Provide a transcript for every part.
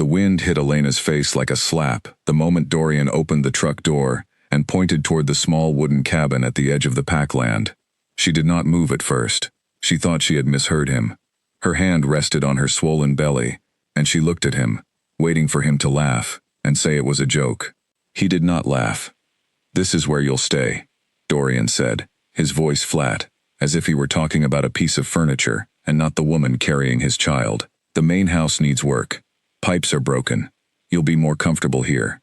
The wind hit Elena's face like a slap the moment Dorian opened the truck door and pointed toward the small wooden cabin at the edge of the packland. She did not move at first. She thought she had misheard him. Her hand rested on her swollen belly, and she looked at him, waiting for him to laugh and say it was a joke. He did not laugh. "This is where you'll stay," Dorian said, his voice flat, as if he were talking about a piece of furniture and not the woman carrying his child. "The main house needs work. Pipes are broken. You'll be more comfortable here."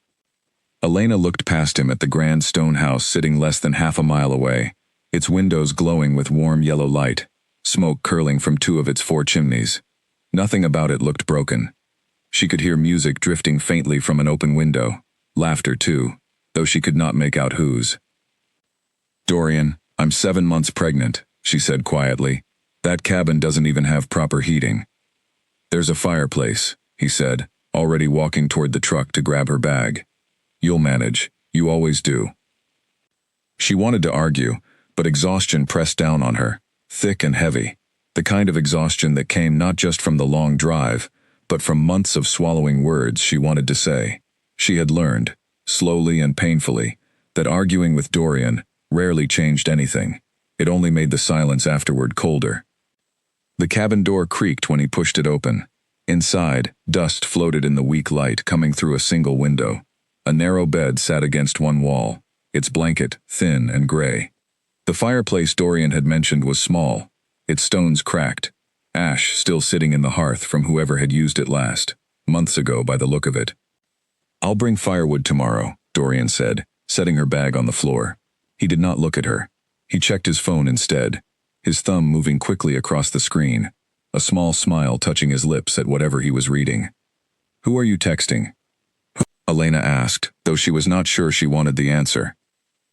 Elena looked past him at the grand stone house sitting less than half a mile away, its windows glowing with warm yellow light, smoke curling from 2 of its 4 chimneys. Nothing about it looked broken. She could hear music drifting faintly from an open window, laughter too, though she could not make out whose. "Dorian, I'm 7 months pregnant," she said quietly. "That cabin doesn't even have proper heating." "There's a fireplace," he said, already walking toward the truck to grab her bag. "You'll manage. You always do." She wanted to argue, but exhaustion pressed down on her, thick and heavy, the kind of exhaustion that came not just from the long drive, but from months of swallowing words she wanted to say. She had learned, slowly and painfully, that arguing with Dorian rarely changed anything. It only made the silence afterward colder. The cabin door creaked when he pushed it open. Inside, dust floated in the weak light coming through a single window. A narrow bed sat against one wall, its blanket thin and gray. The fireplace Dorian had mentioned was small, its stones cracked, ash still sitting in the hearth from whoever had used it last, months ago by the look of it. "I'll bring firewood tomorrow," Dorian said, setting her bag on the floor. He did not look at her. He checked his phone instead, his thumb moving quickly across the screen, a small smile touching his lips at whatever he was reading. "Who are you texting?" Elena asked, though she was not sure she wanted the answer.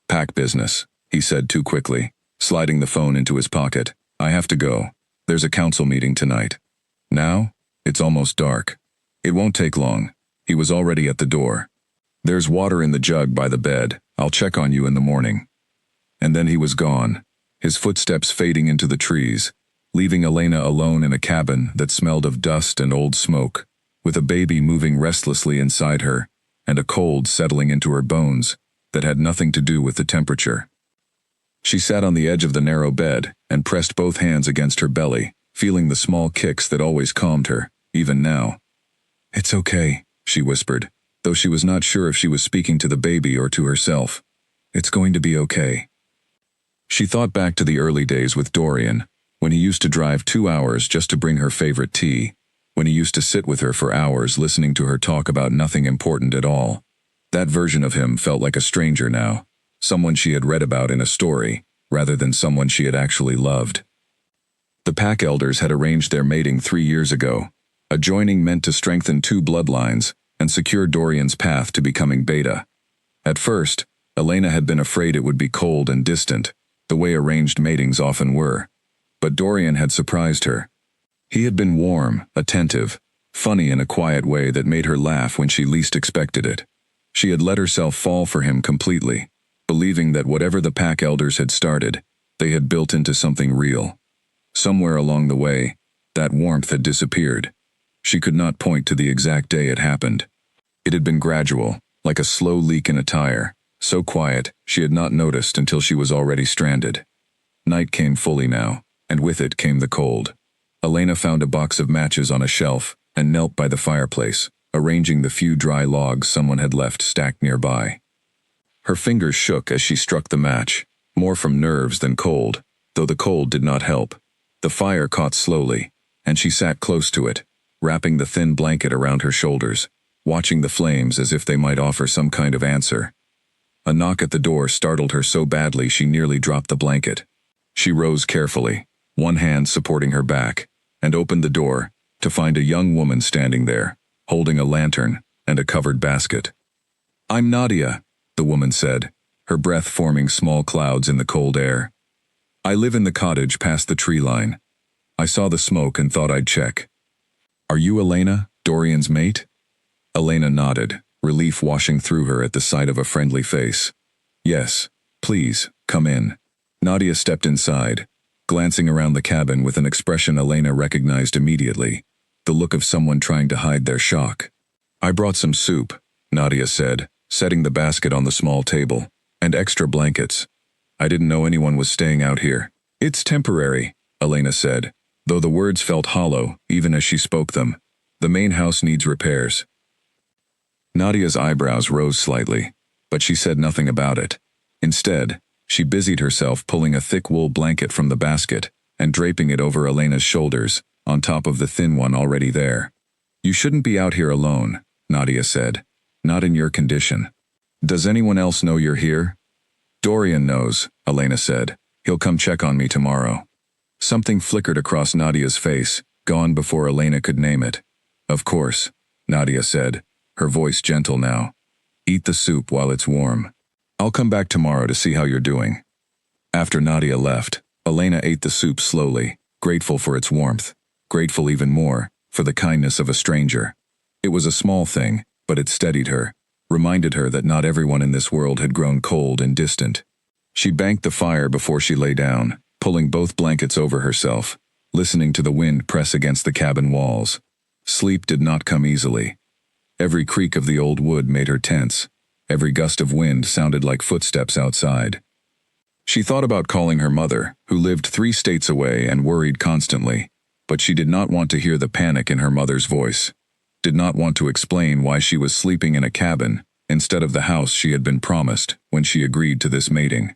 "Pack business," he said too quickly, sliding the phone into his pocket. "I have to go. There's a council meeting tonight." "Now? It's almost dark." "It won't take long." He was already at the door. "There's water in the jug by the bed. I'll check on you in the morning." And then he was gone, his footsteps fading into the trees, leaving Elena alone in a cabin that smelled of dust and old smoke, with a baby moving restlessly inside her, and a cold settling into her bones that had nothing to do with the temperature. She sat on the edge of the narrow bed and pressed both hands against her belly, feeling the small kicks that always calmed her, even now. "It's okay," she whispered, though she was not sure if she was speaking to the baby or to herself. "It's going to be okay." She thought back to the early days with Dorian, when he used to drive 2 hours just to bring her favorite tea, when he used to sit with her for hours listening to her talk about nothing important at all. That version of him felt like a stranger now, someone she had read about in a story, rather than someone she had actually loved. The pack elders had arranged their mating 3 years ago, a joining meant to strengthen 2 bloodlines and secure Dorian's path to becoming Beta. At first, Elena had been afraid it would be cold and distant, the way arranged matings often were. But Dorian had surprised her. He had been warm, attentive, funny in a quiet way that made her laugh when she least expected it. She had let herself fall for him completely, believing that whatever the pack elders had started, they had built into something real. Somewhere along the way, that warmth had disappeared. She could not point to the exact day it happened. It had been gradual, like a slow leak in a tire, so quiet she had not noticed until she was already stranded. Night came fully now, and with it came the cold. Elena found a box of matches on a shelf and knelt by the fireplace, arranging the few dry logs someone had left stacked nearby. Her fingers shook as she struck the match, more from nerves than cold, though the cold did not help. The fire caught slowly, and she sat close to it, wrapping the thin blanket around her shoulders, watching the flames as if they might offer some kind of answer. A knock at the door startled her so badly she nearly dropped the blanket. She rose carefully, one hand supporting her back, and opened the door to find a young woman standing there, holding a lantern and a covered basket. "I'm Nadia," the woman said, her breath forming small clouds in the cold air. "I live in the cottage past the tree line. I saw the smoke and thought I'd check." "Are you Elena, Dorian's mate?" Elena nodded, relief washing through her at the sight of a friendly face. "Yes, please, come in." Nadia stepped inside, glancing around the cabin with an expression Elena recognized immediately, the look of someone trying to hide their shock. I brought some soup, Nadia said, setting the basket on the small table, and extra blankets. I didn't know anyone was staying out here. It's temporary, Elena said, though the words felt hollow even as she spoke them. The main house needs repairs. Nadia's eyebrows rose slightly, but she said nothing about it. Instead, she busied herself pulling a thick wool blanket from the basket and draping it over Elena's shoulders, on top of the thin one already there. You shouldn't be out here alone, Nadia said. Not in your condition. Does anyone else know you're here? Dorian knows, Elena said. He'll come check on me tomorrow. Something flickered across Nadia's face, gone before Elena could name it. Of course, Nadia said, her voice gentle now. Eat the soup while it's warm. I'll come back tomorrow to see how you're doing. After Nadia left, Elena ate the soup slowly, grateful for its warmth, grateful even more for the kindness of a stranger. It was a small thing, but it steadied her, reminded her that not everyone in this world had grown cold and distant. She banked the fire before she lay down, pulling both blankets over herself, listening to the wind press against the cabin walls. Sleep did not come easily. Every creak of the old wood made her tense. Every gust of wind sounded like footsteps outside. She thought about calling her mother, who lived 3 states away and worried constantly, but she did not want to hear the panic in her mother's voice, did not want to explain why she was sleeping in a cabin instead of the house she had been promised when she agreed to this mating.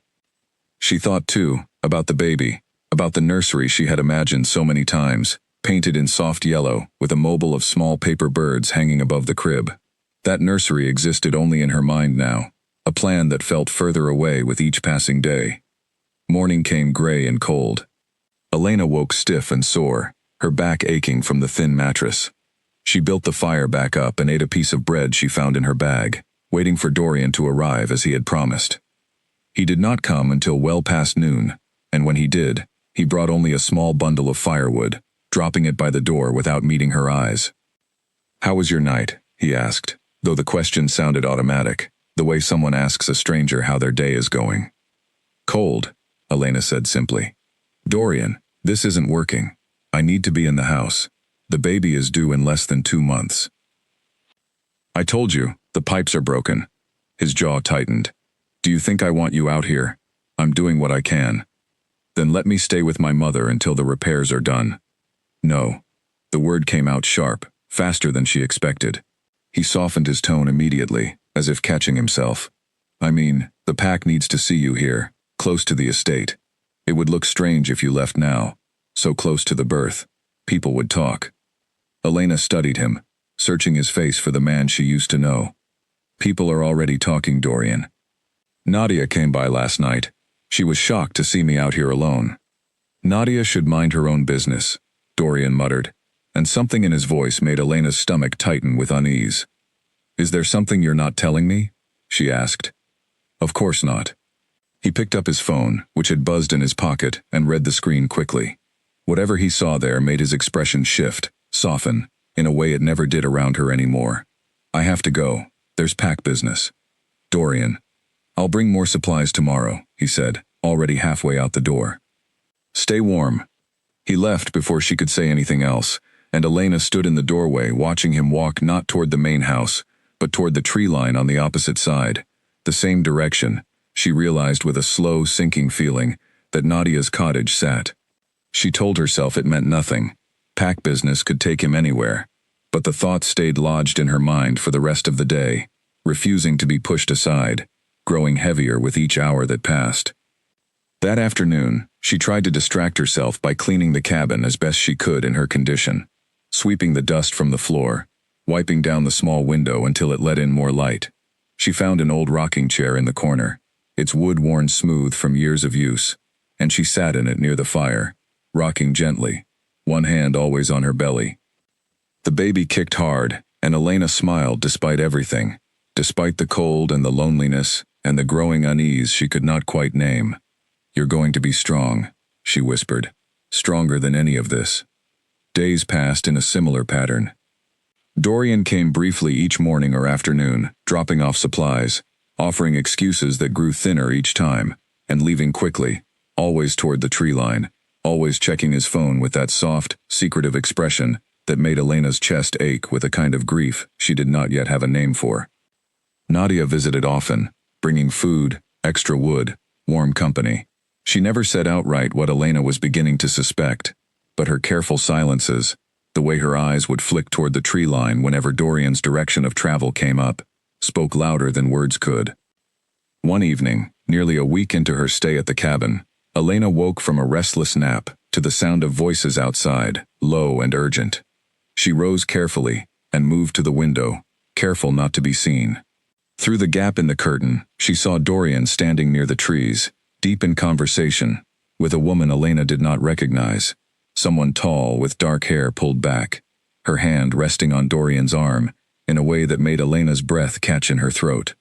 She thought, too, about the baby, about the nursery she had imagined so many times, painted in soft yellow with a mobile of small paper birds hanging above the crib. That nursery existed only in her mind now, a plan that felt further away with each passing day. Morning came gray and cold. Elena woke stiff and sore, her back aching from the thin mattress. She built the fire back up and ate a piece of bread she found in her bag, waiting for Dorian to arrive as he had promised. He did not come until well past noon, and when he did, he brought only a small bundle of firewood, dropping it by the door without meeting her eyes. "How was your night?" he asked, though the question sounded automatic, the way someone asks a stranger how their day is going. "Cold," Elena said simply. "Dorian, this isn't working. I need to be in the house. The baby is due in less than 2 months." "I told you, the pipes are broken." His jaw tightened. "Do you think I want you out here? I'm doing what I can." "Then let me stay with my mother until the repairs are done." "No." The word came out sharp, faster than she expected. He softened his tone immediately, as if catching himself. "I mean, the pack needs to see you here, close to the estate. It would look strange if you left now, so close to the birth. People would talk." Elena studied him, searching his face for the man she used to know. "People are already talking, Dorian. Nadia came by last night. She was shocked to see me out here alone." "Nadia should mind her own business," Dorian muttered, and something in his voice made Elena's stomach tighten with unease. "Is there something you're not telling me?" she asked. "Of course not." He picked up his phone, which had buzzed in his pocket, and read the screen quickly. Whatever he saw there made his expression shift, soften, in a way it never did around her anymore. "I have to go. There's pack business." "Dorian, I'll bring more supplies tomorrow," he said, already halfway out the door. "Stay warm." He left before she could say anything else, and Elena stood in the doorway watching him walk not toward the main house, but toward the tree line on the opposite side, the same direction. She realized with a slow, sinking feeling that Nadia's cottage sat. She told herself it meant nothing. Pack business could take him anywhere, but the thought stayed lodged in her mind for the rest of the day, refusing to be pushed aside, growing heavier with each hour that passed. That afternoon, she tried to distract herself by cleaning the cabin as best she could in her condition, sweeping the dust from the floor, wiping down the small window until it let in more light. She found an old rocking chair in the corner, its wood worn smooth from years of use, and she sat in it near the fire, rocking gently, one hand always on her belly. The baby kicked hard, and Elena smiled despite everything, despite the cold and the loneliness and the growing unease she could not quite name. "You're going to be strong," she whispered, "stronger than any of this." Days passed in a similar pattern. Dorian came briefly each morning or afternoon, dropping off supplies, offering excuses that grew thinner each time, and leaving quickly, always toward the tree line, always checking his phone with that soft, secretive expression that made Elena's chest ache with a kind of grief she did not yet have a name for. Nadia visited often, bringing food, extra wood, warm company. She never said outright what Elena was beginning to suspect, but her careful silences, the way her eyes would flick toward the tree line whenever Dorian's direction of travel came up, spoke louder than words could. One evening, nearly a week into her stay at the cabin, Elena woke from a restless nap to the sound of voices outside, low and urgent. She rose carefully and moved to the window, careful not to be seen. Through the gap in the curtain, she saw Dorian standing near the trees, deep in conversation, with a woman Elena did not recognize, someone tall with dark hair pulled back, her hand resting on Dorian's arm in a way that made Elena's breath catch in her throat.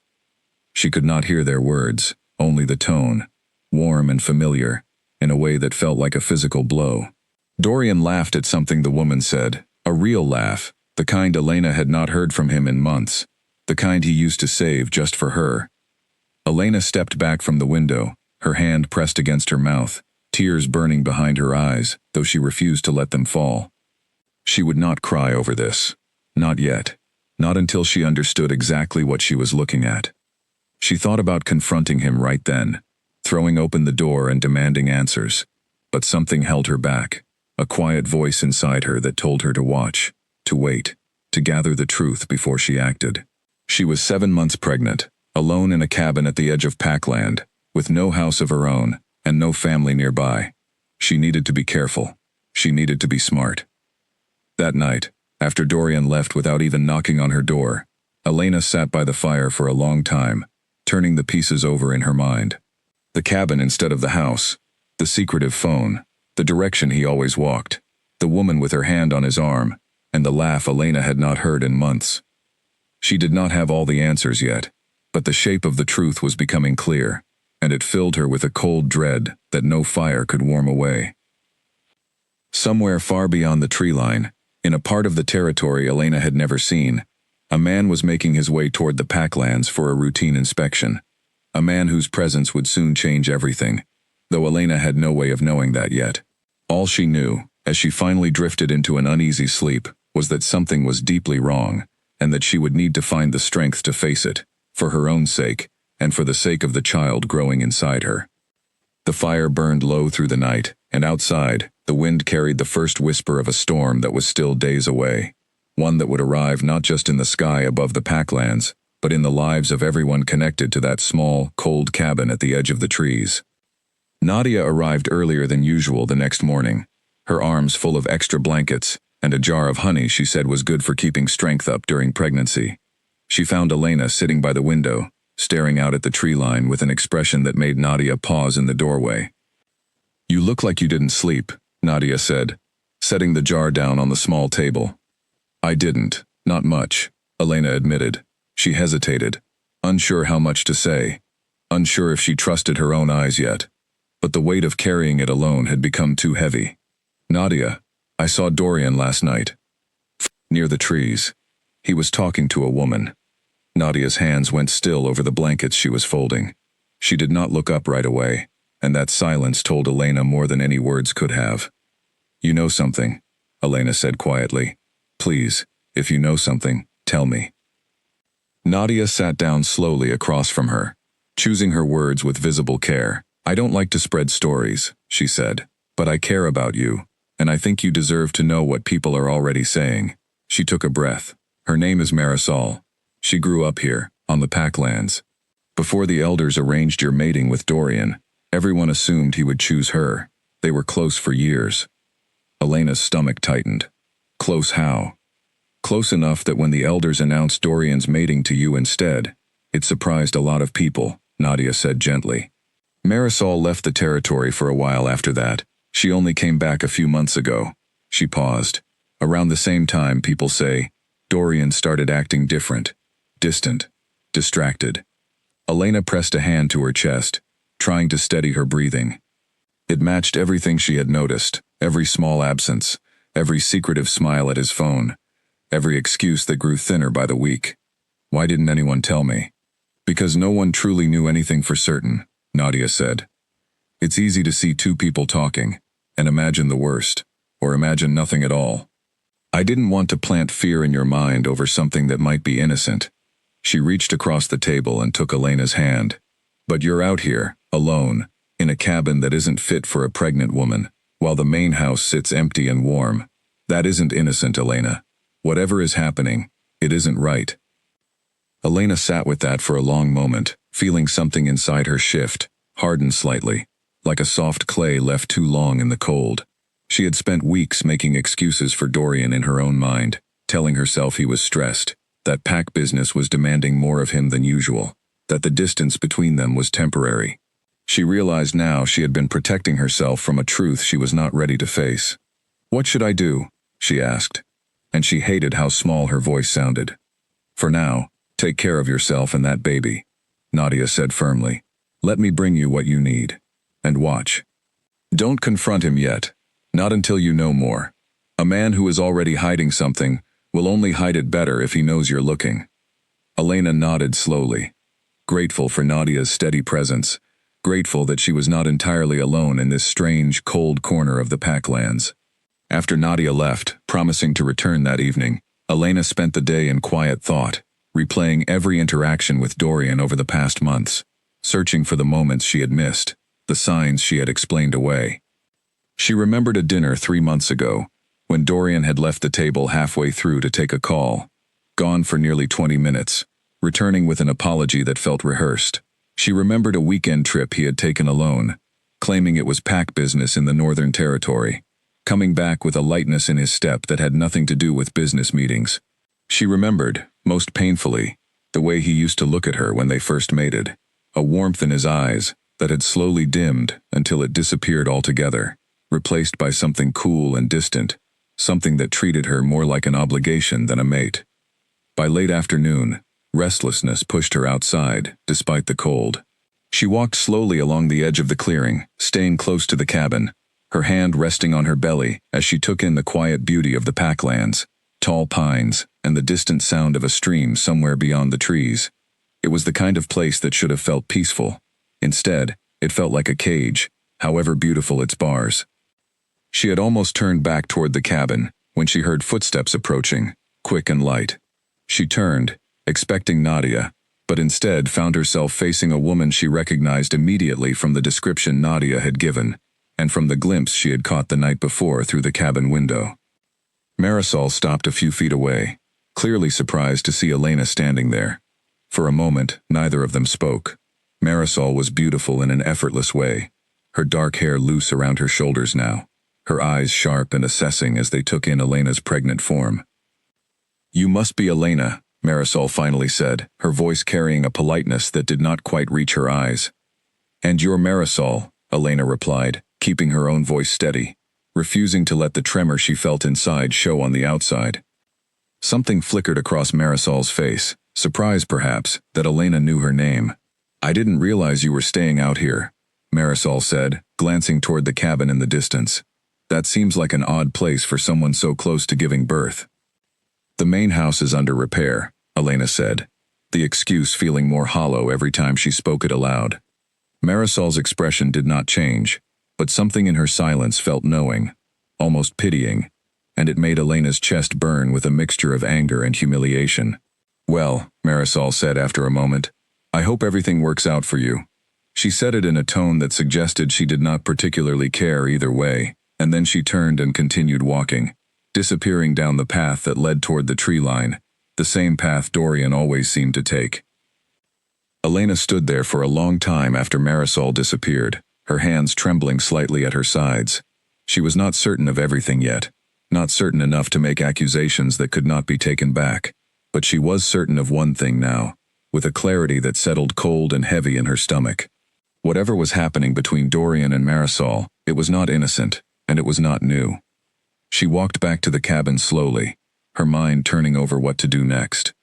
She could not hear their words, only the tone, warm and familiar, in a way that felt like a physical blow. Dorian laughed at something the woman said, a real laugh, the kind Elena had not heard from him in months, the kind he used to save just for her. Elena stepped back from the window, her hand pressed against her mouth, tears burning behind her eyes, though she refused to let them fall. She would not cry over this. Not yet. Not until she understood exactly what she was looking at. She thought about confronting him right then, throwing open the door and demanding answers. But something held her back, a quiet voice inside her that told her to watch, to wait, to gather the truth before she acted. She was 7 months pregnant, alone in a cabin at the edge of Packland, with no house of her own, and no family nearby. She needed to be careful. She needed to be smart. That night, after Dorian left without even knocking on her door, Elena sat by the fire for a long time, turning the pieces over in her mind. The cabin instead of the house, the secretive phone, the direction he always walked, the woman with her hand on his arm, and the laugh Elena had not heard in months. She did not have all the answers yet, but the shape of the truth was becoming clear, and it filled her with a cold dread that no fire could warm away. Somewhere far beyond the tree line, in a part of the territory Elena had never seen, a man was making his way toward the Packlands for a routine inspection. A man whose presence would soon change everything, though Elena had no way of knowing that yet. All she knew, as she finally drifted into an uneasy sleep, was that something was deeply wrong, and that she would need to find the strength to face it, for her own sake, and for the sake of the child growing inside her. The fire burned low through the night, and outside, the wind carried the first whisper of a storm that was still days away, one that would arrive not just in the sky above the Packlands, but in the lives of everyone connected to that small, cold cabin at the edge of the trees. Nadia arrived earlier than usual the next morning, her arms full of extra blankets, and a jar of honey she said was good for keeping strength up during pregnancy. She found Elena sitting by the window, staring out at the tree line with an expression that made Nadia pause in the doorway. "You look like you didn't sleep," Nadia said, setting the jar down on the small table. "I didn't, not much," Elena admitted. She hesitated, unsure how much to say, unsure if she trusted her own eyes yet, but the weight of carrying it alone had become too heavy. "Nadia, I saw Dorian last night. Near the trees. He was talking to a woman." Nadia's hands went still over the blankets she was folding. She did not look up right away, and that silence told Elena more than any words could have. "You know something," Elena said quietly. "Please, if you know something, tell me." Nadia sat down slowly across from her, choosing her words with visible care. "I don't like to spread stories," she said, "but I care about you, and I think you deserve to know what people are already saying." She took a breath. "Her name is Marisol. She grew up here, on the Packlands. Before the elders arranged your mating with Dorian, everyone assumed he would choose her. They were close for years." Elena's stomach tightened. "Close how?" "Close enough that when the elders announced Dorian's mating to you instead, it surprised a lot of people," Nadia said gently. "Marisol left the territory for a while after that. She only came back a few months ago." She paused. "Around the same time, people say, Dorian started acting different, distant, distracted." Elena pressed a hand to her chest, trying to steady her breathing. It matched everything she had noticed, every small absence, every secretive smile at his phone, every excuse that grew thinner by the week. "Why didn't anyone tell me?" "Because no one truly knew anything for certain," Nadia said. "It's easy to see two people talking, and imagine the worst, or imagine nothing at all." I didn't want to plant fear in your mind over something that might be innocent. She reached across the table and took Elena's hand. But you're out here, alone, in a cabin that isn't fit for a pregnant woman, while the main house sits empty and warm. That isn't innocent, Elena. Whatever is happening, it isn't right. Elena sat with that for a long moment, feeling something inside her shift, harden slightly, like a soft clay left too long in the cold. She had spent weeks making excuses for Dorian in her own mind, telling herself he was stressed, that pack business was demanding more of him than usual, that the distance between them was temporary. She realized now she had been protecting herself from a truth she was not ready to face. "What should I do?" she asked, and she hated how small her voice sounded. "For now, take care of yourself and that baby," Nadia said firmly. "Let me bring you what you need. And watch. Don't confront him yet. Not until you know more. A man who is already hiding something will only hide it better if he knows you're looking." Elena nodded slowly, grateful for Nadia's steady presence, grateful that she was not entirely alone in this strange, cold corner of the Packlands. After Nadia left, promising to return that evening, Elena spent the day in quiet thought, replaying every interaction with Dorian over the past months, searching for the moments she had missed, the signs she had explained away. She remembered a dinner 3 months ago, when Dorian had left the table halfway through to take a call, gone for nearly 20 minutes, returning with an apology that felt rehearsed. She remembered a weekend trip he had taken alone, claiming it was pack business in the Northern Territory, coming back with a lightness in his step that had nothing to do with business meetings. She remembered, most painfully, the way he used to look at her when they first mated, a warmth in his eyes that had slowly dimmed until it disappeared altogether, replaced by something cool and distant, something that treated her more like an obligation than a mate. By late afternoon, restlessness pushed her outside, despite the cold. She walked slowly along the edge of the clearing, staying close to the cabin, her hand resting on her belly as she took in the quiet beauty of the Packlands, tall pines, and the distant sound of a stream somewhere beyond the trees. It was the kind of place that should have felt peaceful. Instead, it felt like a cage, however beautiful its bars. She had almost turned back toward the cabin when she heard footsteps approaching, quick and light. She turned, expecting Nadia, but instead found herself facing a woman she recognized immediately from the description Nadia had given, and from the glimpse she had caught the night before through the cabin window. Marisol stopped a few feet away, clearly surprised to see Elena standing there. For a moment, neither of them spoke. Marisol was beautiful in an effortless way, her dark hair loose around her shoulders now, her eyes sharp and assessing as they took in Elena's pregnant form. "You must be Elena," Marisol finally said, her voice carrying a politeness that did not quite reach her eyes. "And you're Marisol," Elena replied, keeping her own voice steady, refusing to let the tremor she felt inside show on the outside. Something flickered across Marisol's face, surprise perhaps, that Elena knew her name. "I didn't realize you were staying out here," Marisol said, glancing toward the cabin in the distance. "That seems like an odd place for someone so close to giving birth." "The main house is under repair," Elena said, the excuse feeling more hollow every time she spoke it aloud. Marisol's expression did not change, but something in her silence felt knowing, almost pitying, and it made Elena's chest burn with a mixture of anger and humiliation. "Well," Marisol said after a moment, "I hope everything works out for you." She said it in a tone that suggested she did not particularly care either way, and then she turned and continued walking, disappearing down the path that led toward the tree line, the same path Dorian always seemed to take. Elena stood there for a long time after Marisol disappeared, her hands trembling slightly at her sides. She was not certain of everything yet, not certain enough to make accusations that could not be taken back, but she was certain of one thing now, with a clarity that settled cold and heavy in her stomach. Whatever was happening between Dorian and Marisol, it was not innocent, and it was not new. She walked back to the cabin slowly, her mind turning over what to do next.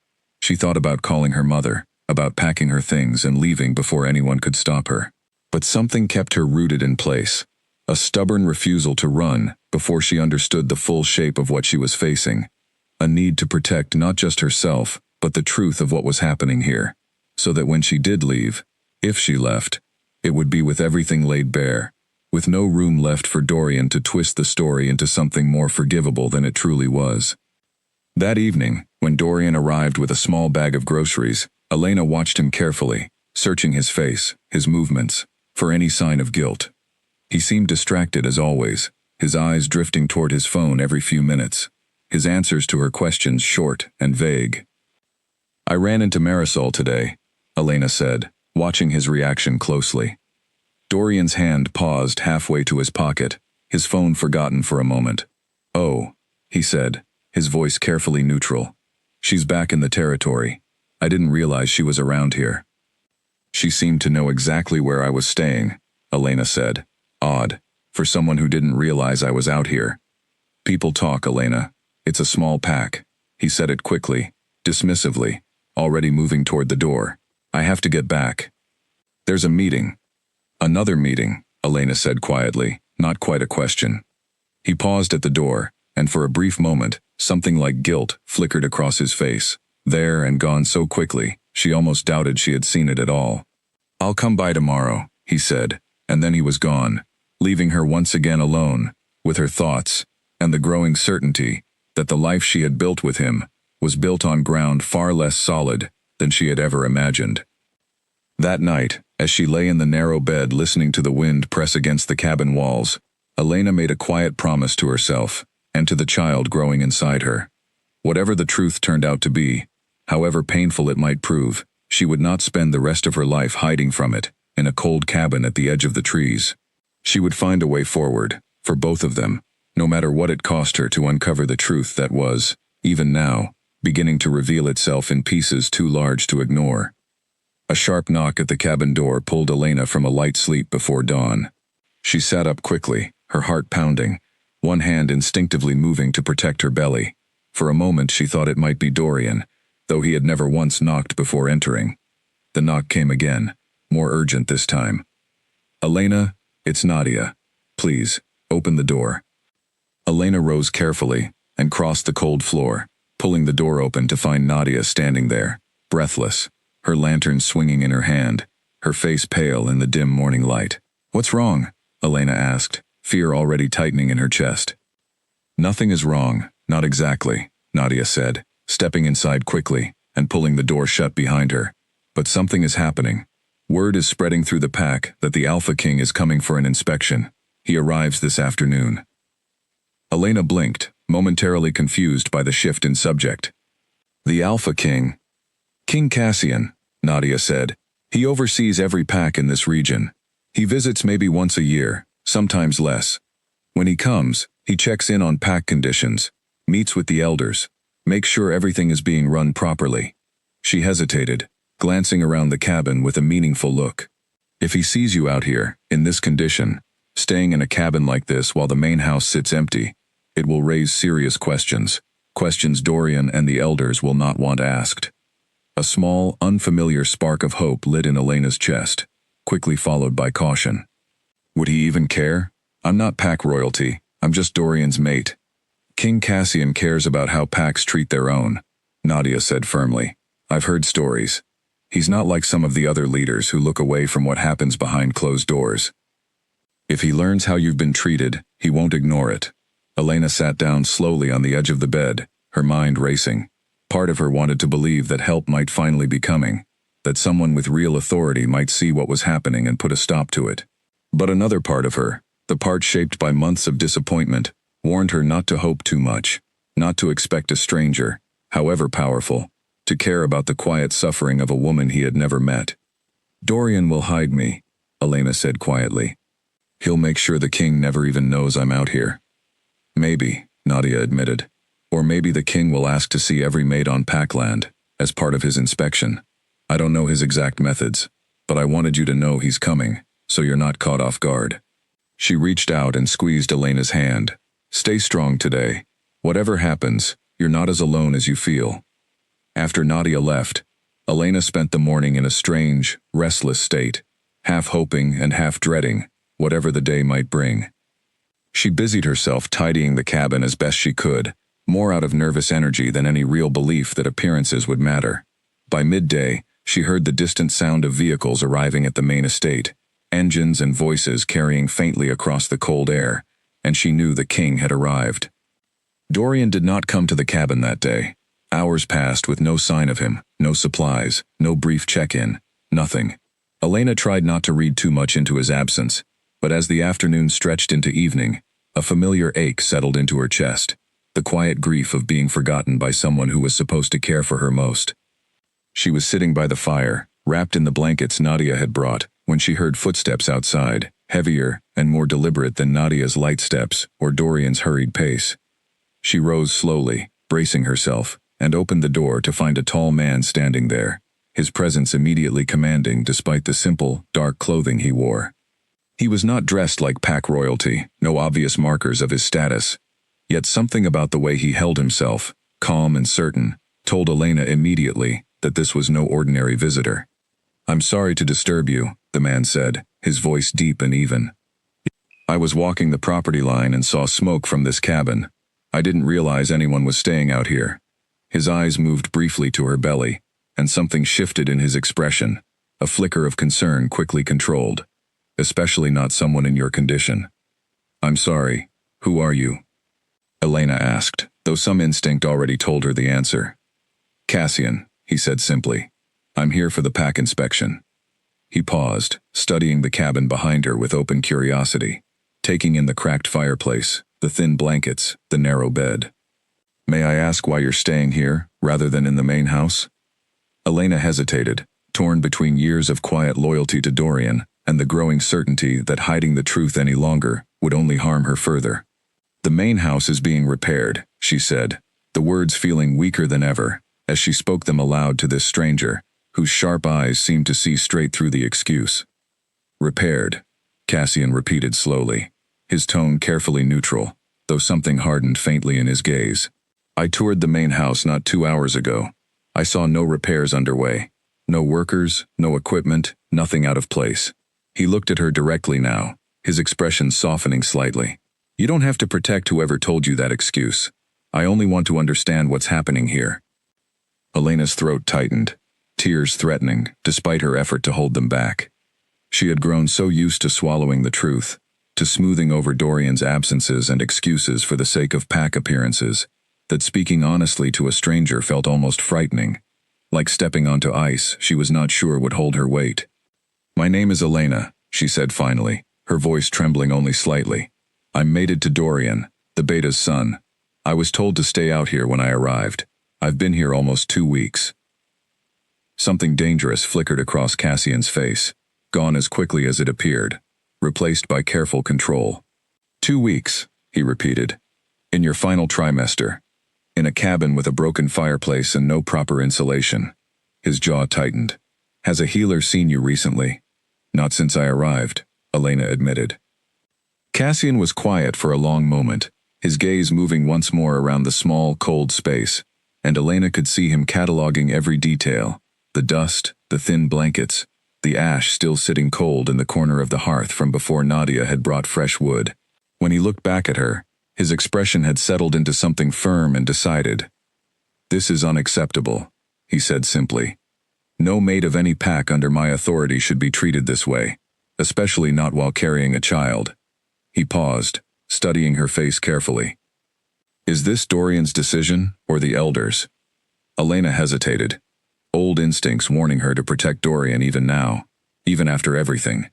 She thought about calling her mother, about packing her things and leaving before anyone could stop her. But something kept her rooted in place, a stubborn refusal to run before she understood the full shape of what she was facing, a need to protect not just herself, but the truth of what was happening here, so that when she did leave, if she left, it would be with everything laid bare, with no room left for Dorian to twist the story into something more forgivable than it truly was. That evening, when Dorian arrived with a small bag of groceries, Elena watched him carefully, searching his face, his movements, for any sign of guilt. He seemed distracted as always, his eyes drifting toward his phone every few minutes, his answers to her questions short and vague. "I ran into Marisol today," Elena said, watching his reaction closely. Dorian's hand paused halfway to his pocket, his phone forgotten for a moment. "Oh," he said, his voice carefully neutral. "She's back in the territory. I didn't realize she was around here." "She seemed to know exactly where I was staying," Elena said. "Odd, for someone who didn't realize I was out here." "People talk, Elena. It's a small pack." He said it quickly, dismissively, already moving toward the door. "I have to get back." "There's a meeting." "Another meeting," Elena said quietly, not quite a question. He paused at the door, and for a brief moment, something like guilt flickered across his face. There and gone so quickly, she almost doubted she had seen it at all. "I'll come by tomorrow," he said, and then he was gone, leaving her once again alone, with her thoughts, and the growing certainty that the life she had built with him was built on ground far less solid than she had ever imagined. That night, as she lay in the narrow bed listening to the wind press against the cabin walls, Elena made a quiet promise to herself, and to the child growing inside her. Whatever the truth turned out to be, however painful it might prove, she would not spend the rest of her life hiding from it, in a cold cabin at the edge of the trees. She would find a way forward, for both of them, no matter what it cost her to uncover the truth that was, even now, beginning to reveal itself in pieces too large to ignore. A sharp knock at the cabin door pulled Elena from a light sleep before dawn. She sat up quickly, her heart pounding, one hand instinctively moving to protect her belly. For a moment she thought it might be Dorian, though he had never once knocked before entering. The knock came again, more urgent this time. "Elena, it's Nadia. Please, open the door." Elena rose carefully and crossed the cold floor, pulling the door open to find Nadia standing there, breathless, her lantern swinging in her hand, her face pale in the dim morning light. "What's wrong?" Elena asked, fear already tightening in her chest. "Nothing is wrong, not exactly," Nadia said, stepping inside quickly and pulling the door shut behind her. "But something is happening. Word is spreading through the pack that the Alpha King is coming for an inspection. He arrives this afternoon." Elena blinked, momentarily confused by the shift in subject. "The Alpha King?" "King Cassian," Nadia said. "He oversees every pack in this region. He visits maybe once a year, sometimes less. When he comes, he checks in on pack conditions, meets with the elders, makes sure everything is being run properly." She hesitated, glancing around the cabin with a meaningful look. "If he sees you out here, in this condition, staying in a cabin like this while the main house sits empty, it will raise serious questions, questions Dorian and the elders will not want asked." A small, unfamiliar spark of hope lit in Elena's chest, quickly followed by caution. "Would he even care? I'm not pack royalty, I'm just Dorian's mate." "King Cassian cares about how packs treat their own," Nadia said firmly. "I've heard stories. He's not like some of the other leaders who look away from what happens behind closed doors. If he learns how you've been treated, he won't ignore it." Elena sat down slowly on the edge of the bed, her mind racing. Part of her wanted to believe that help might finally be coming, that someone with real authority might see what was happening and put a stop to it. But another part of her, the part shaped by months of disappointment, warned her not to hope too much, not to expect a stranger, however powerful, to care about the quiet suffering of a woman he had never met. "Dorian will hide me," Elena said quietly. "He'll make sure the king never even knows I'm out here." "Maybe," Nadia admitted. "Or maybe the king will ask to see every mate on Packland, as part of his inspection. I don't know his exact methods, but I wanted you to know he's coming, so you're not caught off guard." She reached out and squeezed Elena's hand. "Stay strong today. Whatever happens, you're not as alone as you feel." After Nadia left, Elena spent the morning in a strange, restless state, half hoping and half dreading whatever the day might bring. She busied herself tidying the cabin as best she could, more out of nervous energy than any real belief that appearances would matter. By midday, she heard the distant sound of vehicles arriving at the main estate, engines and voices carrying faintly across the cold air, and she knew the king had arrived. Dorian did not come to the cabin that day. Hours passed with no sign of him, no supplies, no brief check-in, nothing. Elena tried not to read too much into his absence, but as the afternoon stretched into evening, a familiar ache settled into her chest, the quiet grief of being forgotten by someone who was supposed to care for her most. She was sitting by the fire, wrapped in the blankets Nadia had brought, when she heard footsteps outside, heavier and more deliberate than Nadia's light steps or Dorian's hurried pace. She rose slowly, bracing herself, and opened the door to find a tall man standing there, his presence immediately commanding despite the simple, dark clothing he wore. He was not dressed like pack royalty, no obvious markers of his status. Yet something about the way he held himself, calm and certain, told Elena immediately that this was no ordinary visitor. "I'm sorry to disturb you," the man said, his voice deep and even. "I was walking the property line and saw smoke from this cabin. I didn't realize anyone was staying out here." His eyes moved briefly to her belly, and something shifted in his expression, a flicker of concern quickly controlled. "Especially not someone in your condition." "I'm sorry. Who are you?" Elena asked, though some instinct already told her the answer. "Cassian," he said simply. "I'm here for the pack inspection." He paused, studying the cabin behind her with open curiosity, taking in the cracked fireplace, the thin blankets, the narrow bed. "May I ask why you're staying here, rather than in the main house?" Elena hesitated, torn between years of quiet loyalty to Dorian and the growing certainty that hiding the truth any longer would only harm her further. "The main house is being repaired," she said, the words feeling weaker than ever, as she spoke them aloud to this stranger, whose sharp eyes seemed to see straight through the excuse. "Repaired," Cassian repeated slowly, his tone carefully neutral, though something hardened faintly in his gaze. "I toured the main house not 2 hours ago. I saw no repairs underway. No workers, no equipment, nothing out of place." He looked at her directly now, his expression softening slightly. "You don't have to protect whoever told you that excuse. I only want to understand what's happening here." Elena's throat tightened, tears threatening, despite her effort to hold them back. She had grown so used to swallowing the truth, to smoothing over Dorian's absences and excuses for the sake of pack appearances, that speaking honestly to a stranger felt almost frightening. Like stepping onto ice she was not sure would hold her weight. "My name is Elena," she said finally, her voice trembling only slightly. "I'm mated to Dorian, the Beta's son. I was told to stay out here when I arrived. I've been here almost 2 weeks." Something dangerous flickered across Cassian's face, gone as quickly as it appeared, replaced by careful control. "2 weeks," he repeated. "In your final trimester. In a cabin with a broken fireplace and no proper insulation." His jaw tightened. "Has a healer seen you recently?" "Not since I arrived," Elena admitted. Cassian was quiet for a long moment, his gaze moving once more around the small, cold space, and Elena could see him cataloging every detail, the dust, the thin blankets, the ash still sitting cold in the corner of the hearth from before Nadia had brought fresh wood. When he looked back at her, his expression had settled into something firm and decided. "This is unacceptable," he said simply. "No mate of any pack under my authority should be treated this way, especially not while carrying a child." He paused, studying her face carefully. "Is this Dorian's decision, or the elders'?" Elena hesitated, old instincts warning her to protect Dorian even now, even after everything.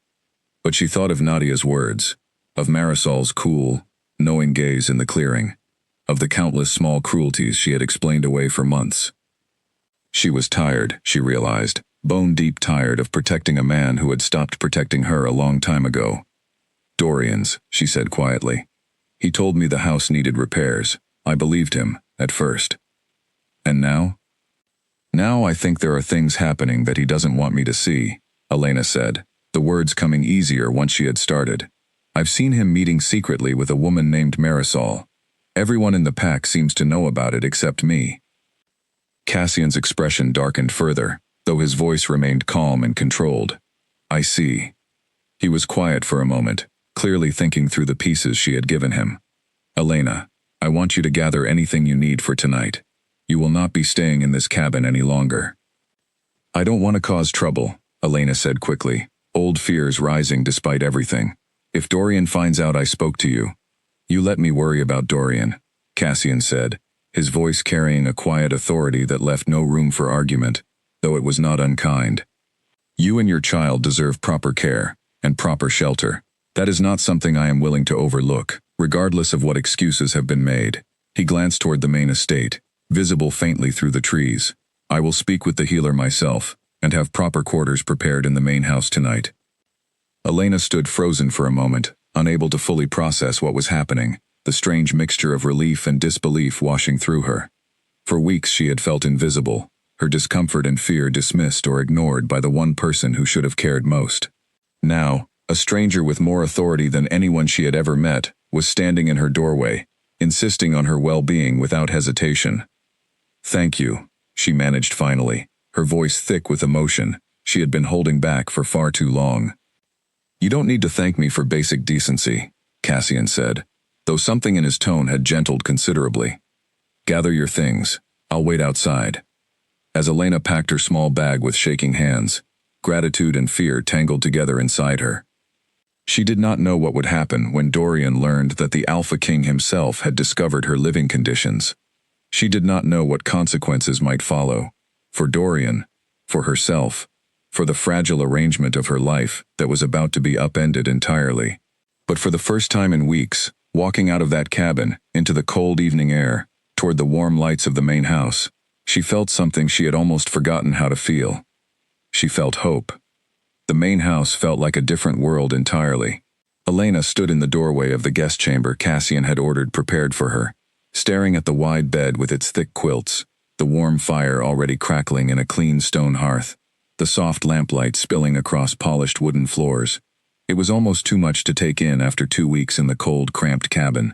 But she thought of Nadia's words, of Marisol's cool, knowing gaze in the clearing, of the countless small cruelties she had explained away for months. She was tired, she realized, bone-deep tired of protecting a man who had stopped protecting her a long time ago. "Dorian's," she said quietly. "He told me the house needed repairs. I believed him, at first. And now?" "Now I think there are things happening that he doesn't want me to see," Elena said, the words coming easier once she had started. "I've seen him meeting secretly with a woman named Marisol. Everyone in the pack seems to know about it except me." Cassian's expression darkened further, though his voice remained calm and controlled. "I see." He was quiet for a moment, clearly thinking through the pieces she had given him. "Elena, I want you to gather anything you need for tonight. You will not be staying in this cabin any longer." "I don't want to cause trouble," Elena said quickly, old fears rising despite everything. If Dorian finds out I spoke to you. You let me worry about Dorian, Cassian said, his voice carrying a quiet authority that left no room for argument, though it was not unkind. You and your child deserve proper care and proper shelter. That is not something I am willing to overlook, regardless of what excuses have been made. He glanced toward the main estate, visible faintly through the trees. I will speak with the healer myself, and have proper quarters prepared in the main house tonight. Elena stood frozen for a moment, unable to fully process what was happening, the strange mixture of relief and disbelief washing through her. For weeks she had felt invisible, her discomfort and fear dismissed or ignored by the one person who should have cared most. Now, a stranger with more authority than anyone she had ever met was standing in her doorway, insisting on her well-being without hesitation. Thank you, she managed finally, her voice thick with emotion she had been holding back for far too long. You don't need to thank me for basic decency, Cassian said, though something in his tone had gentled considerably. Gather your things, I'll wait outside. As Elena packed her small bag with shaking hands, gratitude and fear tangled together inside her. She did not know what would happen when Dorian learned that the Alpha King himself had discovered her living conditions. She did not know what consequences might follow, for Dorian, for herself, for the fragile arrangement of her life that was about to be upended entirely. But for the first time in weeks, walking out of that cabin, into the cold evening air, toward the warm lights of the main house, she felt something she had almost forgotten how to feel. She felt hope. The main house felt like a different world entirely. Elena stood in the doorway of the guest chamber Cassian had ordered prepared for her, staring at the wide bed with its thick quilts, the warm fire already crackling in a clean stone hearth, the soft lamplight spilling across polished wooden floors. It was almost too much to take in after 2 weeks in the cold, cramped cabin.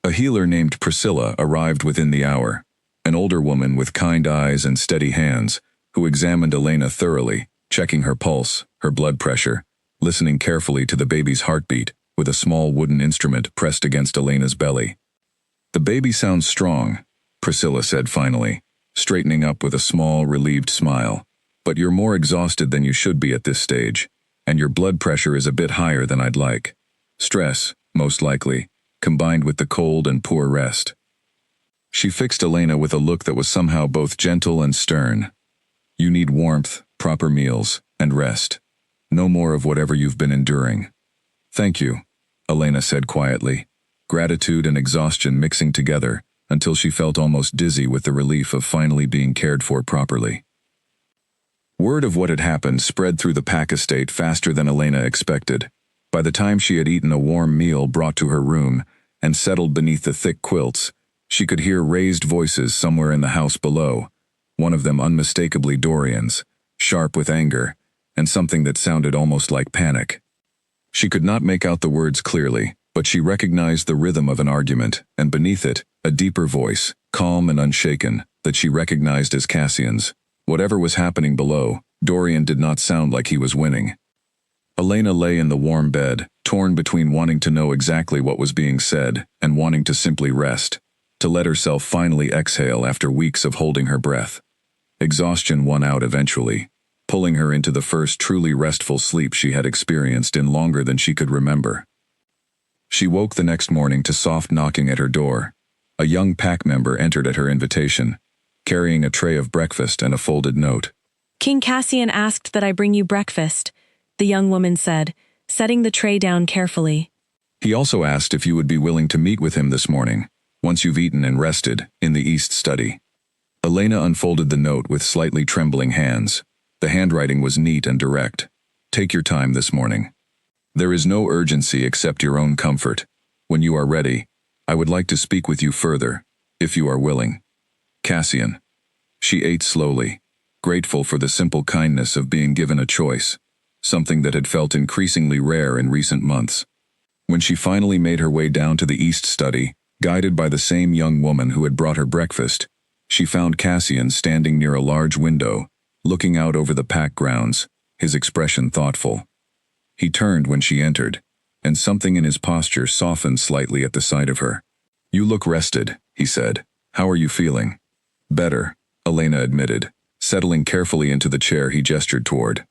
A healer named Priscilla arrived within the hour, an older woman with kind eyes and steady hands, who examined Elena thoroughly, checking her pulse, her blood pressure, listening carefully to the baby's heartbeat with a small wooden instrument pressed against Elena's belly. The baby sounds strong, Priscilla said finally, straightening up with a small, relieved smile. But you're more exhausted than you should be at this stage, and your blood pressure is a bit higher than I'd like. Stress, most likely, combined with the cold and poor rest. She fixed Elena with a look that was somehow both gentle and stern. You need warmth, proper meals, and rest. No more of whatever you've been enduring. Thank you, Elena said quietly, gratitude and exhaustion mixing together until she felt almost dizzy with the relief of finally being cared for properly. Word of what had happened spread through the Pack estate faster than Elena expected. By the time she had eaten a warm meal brought to her room and settled beneath the thick quilts, she could hear raised voices somewhere in the house below, one of them unmistakably Dorian's, sharp with anger, and something that sounded almost like panic. She could not make out the words clearly, but she recognized the rhythm of an argument, and beneath it, a deeper voice, calm and unshaken, that she recognized as Cassian's. Whatever was happening below, Dorian did not sound like he was winning. Elena lay in the warm bed, torn between wanting to know exactly what was being said and wanting to simply rest, to let herself finally exhale after weeks of holding her breath. Exhaustion won out eventually, pulling her into the first truly restful sleep she had experienced in longer than she could remember. She woke the next morning to soft knocking at her door. A young pack member entered at her invitation, carrying a tray of breakfast and a folded note. King Cassian asked that I bring you breakfast, the young woman said, setting the tray down carefully. He also asked if you would be willing to meet with him this morning, once you've eaten and rested, in the East study. Elena unfolded the note with slightly trembling hands. The handwriting was neat and direct. Take your time this morning. There is no urgency except your own comfort. When you are ready, I would like to speak with you further, if you are willing. Cassian. She ate slowly, grateful for the simple kindness of being given a choice, something that had felt increasingly rare in recent months. When she finally made her way down to the East study, guided by the same young woman who had brought her breakfast, she found Cassian standing near a large window, looking out over the pack grounds, his expression thoughtful. He turned when she entered, and something in his posture softened slightly at the sight of her. You look rested, he said. How are you feeling? Better, Elena admitted, settling carefully into the chair he gestured toward.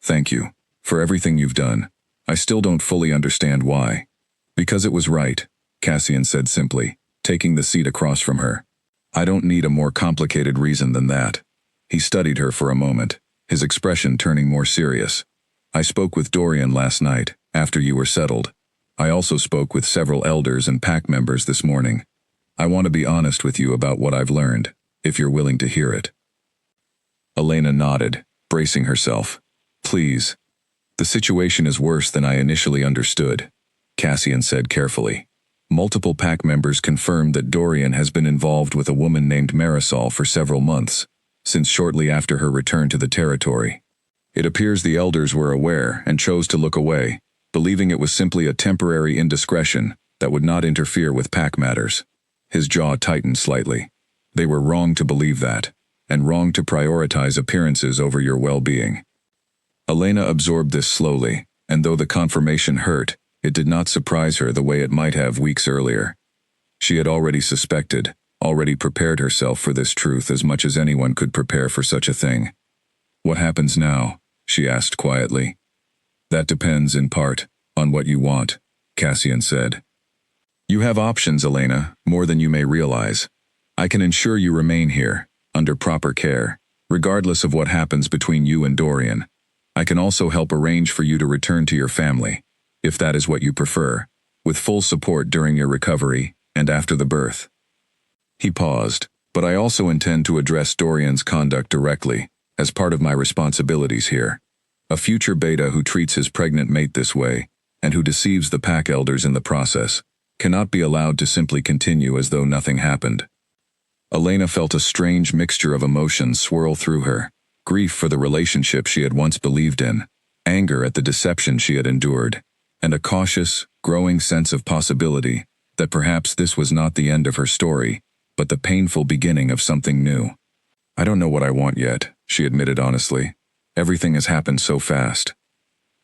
Thank you. For everything you've done. I still don't fully understand why. Because it was right, Cassian said simply, taking the seat across from her. I don't need a more complicated reason than that. He studied her for a moment, his expression turning more serious. I spoke with Dorian last night, after you were settled. I also spoke with several elders and pack members this morning. I want to be honest with you about what I've learned, if you're willing to hear it. Elena nodded, bracing herself. Please. The situation is worse than I initially understood, Cassian said carefully. Multiple pack members confirmed that Dorian has been involved with a woman named Marisol for several months, since shortly after her return to the territory. It appears the elders were aware and chose to look away, believing it was simply a temporary indiscretion that would not interfere with pack matters. His jaw tightened slightly. They were wrong to believe that, and wrong to prioritize appearances over your well-being. Elena absorbed this slowly, and though the confirmation hurt, it did not surprise her the way it might have weeks earlier. She had already suspected, already prepared herself for this truth as much as anyone could prepare for such a thing. What happens now? She asked quietly. That depends, in part, on what you want, Cassian said. You have options, Elena, more than you may realize. I can ensure you remain here, under proper care, regardless of what happens between you and Dorian. I can also help arrange for you to return to your family, if that is what you prefer, with full support during your recovery and after the birth. He paused, but I also intend to address Dorian's conduct directly, as part of my responsibilities here. A future beta who treats his pregnant mate this way, and who deceives the pack elders in the process, cannot be allowed to simply continue as though nothing happened. Elena felt a strange mixture of emotions swirl through her. Grief for the relationship she had once believed in, anger at the deception she had endured, and a cautious, growing sense of possibility that perhaps this was not the end of her story, but the painful beginning of something new. I don't know what I want yet, she admitted honestly. Everything has happened so fast.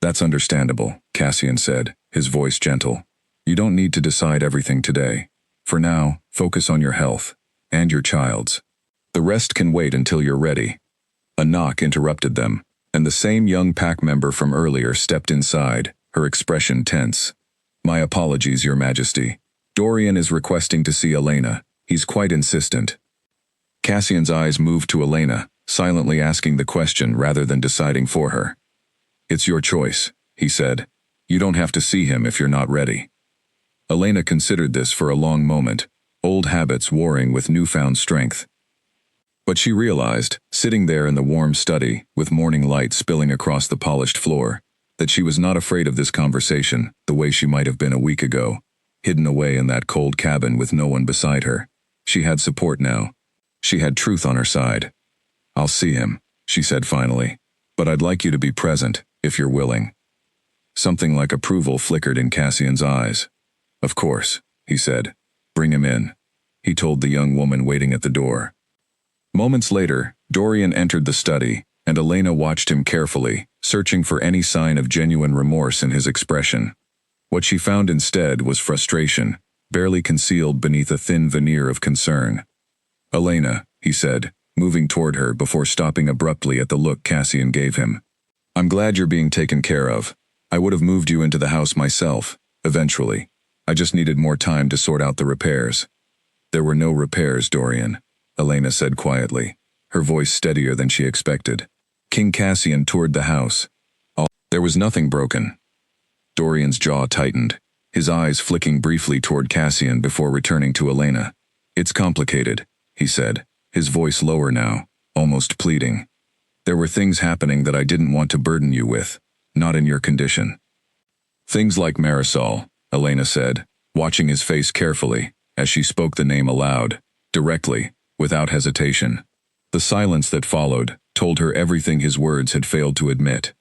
That's understandable, Cassian said, his voice gentle. You don't need to decide everything today. For now, focus on your health, and your child's. The rest can wait until you're ready. A knock interrupted them, and the same young pack member from earlier stepped inside, her expression tense. My apologies, Your Majesty. Dorian is requesting to see Elena. He's quite insistent. Cassian's eyes moved to Elena, silently asking the question rather than deciding for her. It's your choice, he said. You don't have to see him if you're not ready. Elena considered this for a long moment, old habits warring with newfound strength. But she realized, sitting there in the warm study, with morning light spilling across the polished floor, that she was not afraid of this conversation the way she might have been a week ago, hidden away in that cold cabin with no one beside her. She had support now. She had truth on her side. I'll see him, she said finally, but I'd like you to be present, if you're willing. Something like approval flickered in Cassian's eyes. Of course, he said. Bring him in. He told the young woman waiting at the door. Moments later, Dorian entered the study, and Elena watched him carefully, searching for any sign of genuine remorse in his expression. What she found instead was frustration, barely concealed beneath a thin veneer of concern. Elena, he said, moving toward her before stopping abruptly at the look Cassian gave him. I'm glad you're being taken care of. I would have moved you into the house myself, eventually. I just needed more time to sort out the repairs. There were no repairs, Dorian, Elena said quietly, her voice steadier than she expected. King Cassian toured the house. There was nothing broken. Dorian's jaw tightened, his eyes flicking briefly toward Cassian before returning to Elena. It's complicated, he said, his voice lower now, almost pleading. There were things happening that I didn't want to burden you with, not in your condition. Things like Marisol, Elena said, watching his face carefully, as she spoke the name aloud, directly, without hesitation. The silence that followed told her everything his words had failed to admit.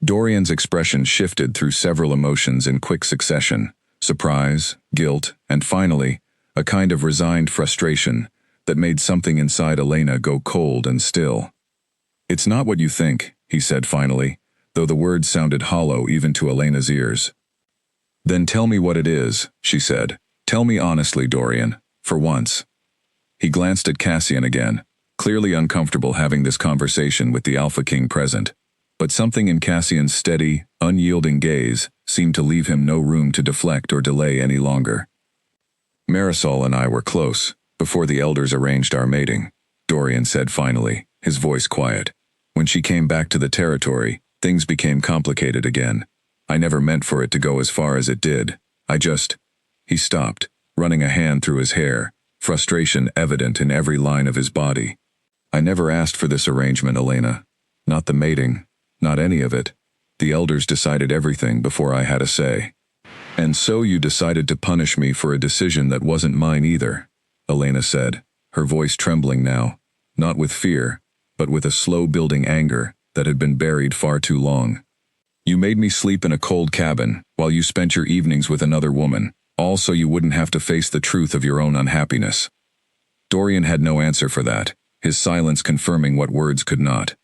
Dorian's expression shifted through several emotions in quick succession, surprise, guilt, and finally, a kind of resigned frustration that made something inside Elena go cold and still. It's not what you think, he said finally, though the words sounded hollow even to Elena's ears. Then tell me what it is, she said. Tell me honestly, Dorian, for once. He glanced at Cassian again, clearly uncomfortable having this conversation with the Alpha King present, But something in Cassian's steady, unyielding gaze seemed to leave him no room to deflect or delay any longer. Marisol and I were close, before the elders arranged our mating, Dorian said finally, his voice quiet. When she came back to the territory, things became complicated again. I never meant for it to go as far as it did. He stopped, running a hand through his hair, frustration evident in every line of his body. I never asked for this arrangement, Elena. Not the mating, not any of it. The elders decided everything before I had a say. And so you decided to punish me for a decision that wasn't mine either, Elena said, her voice trembling now, not with fear, but with a slow-building anger that had been buried far too long. You made me sleep in a cold cabin while you spent your evenings with another woman, all so you wouldn't have to face the truth of your own unhappiness. Dorian had no answer for that, his silence confirming what words could not.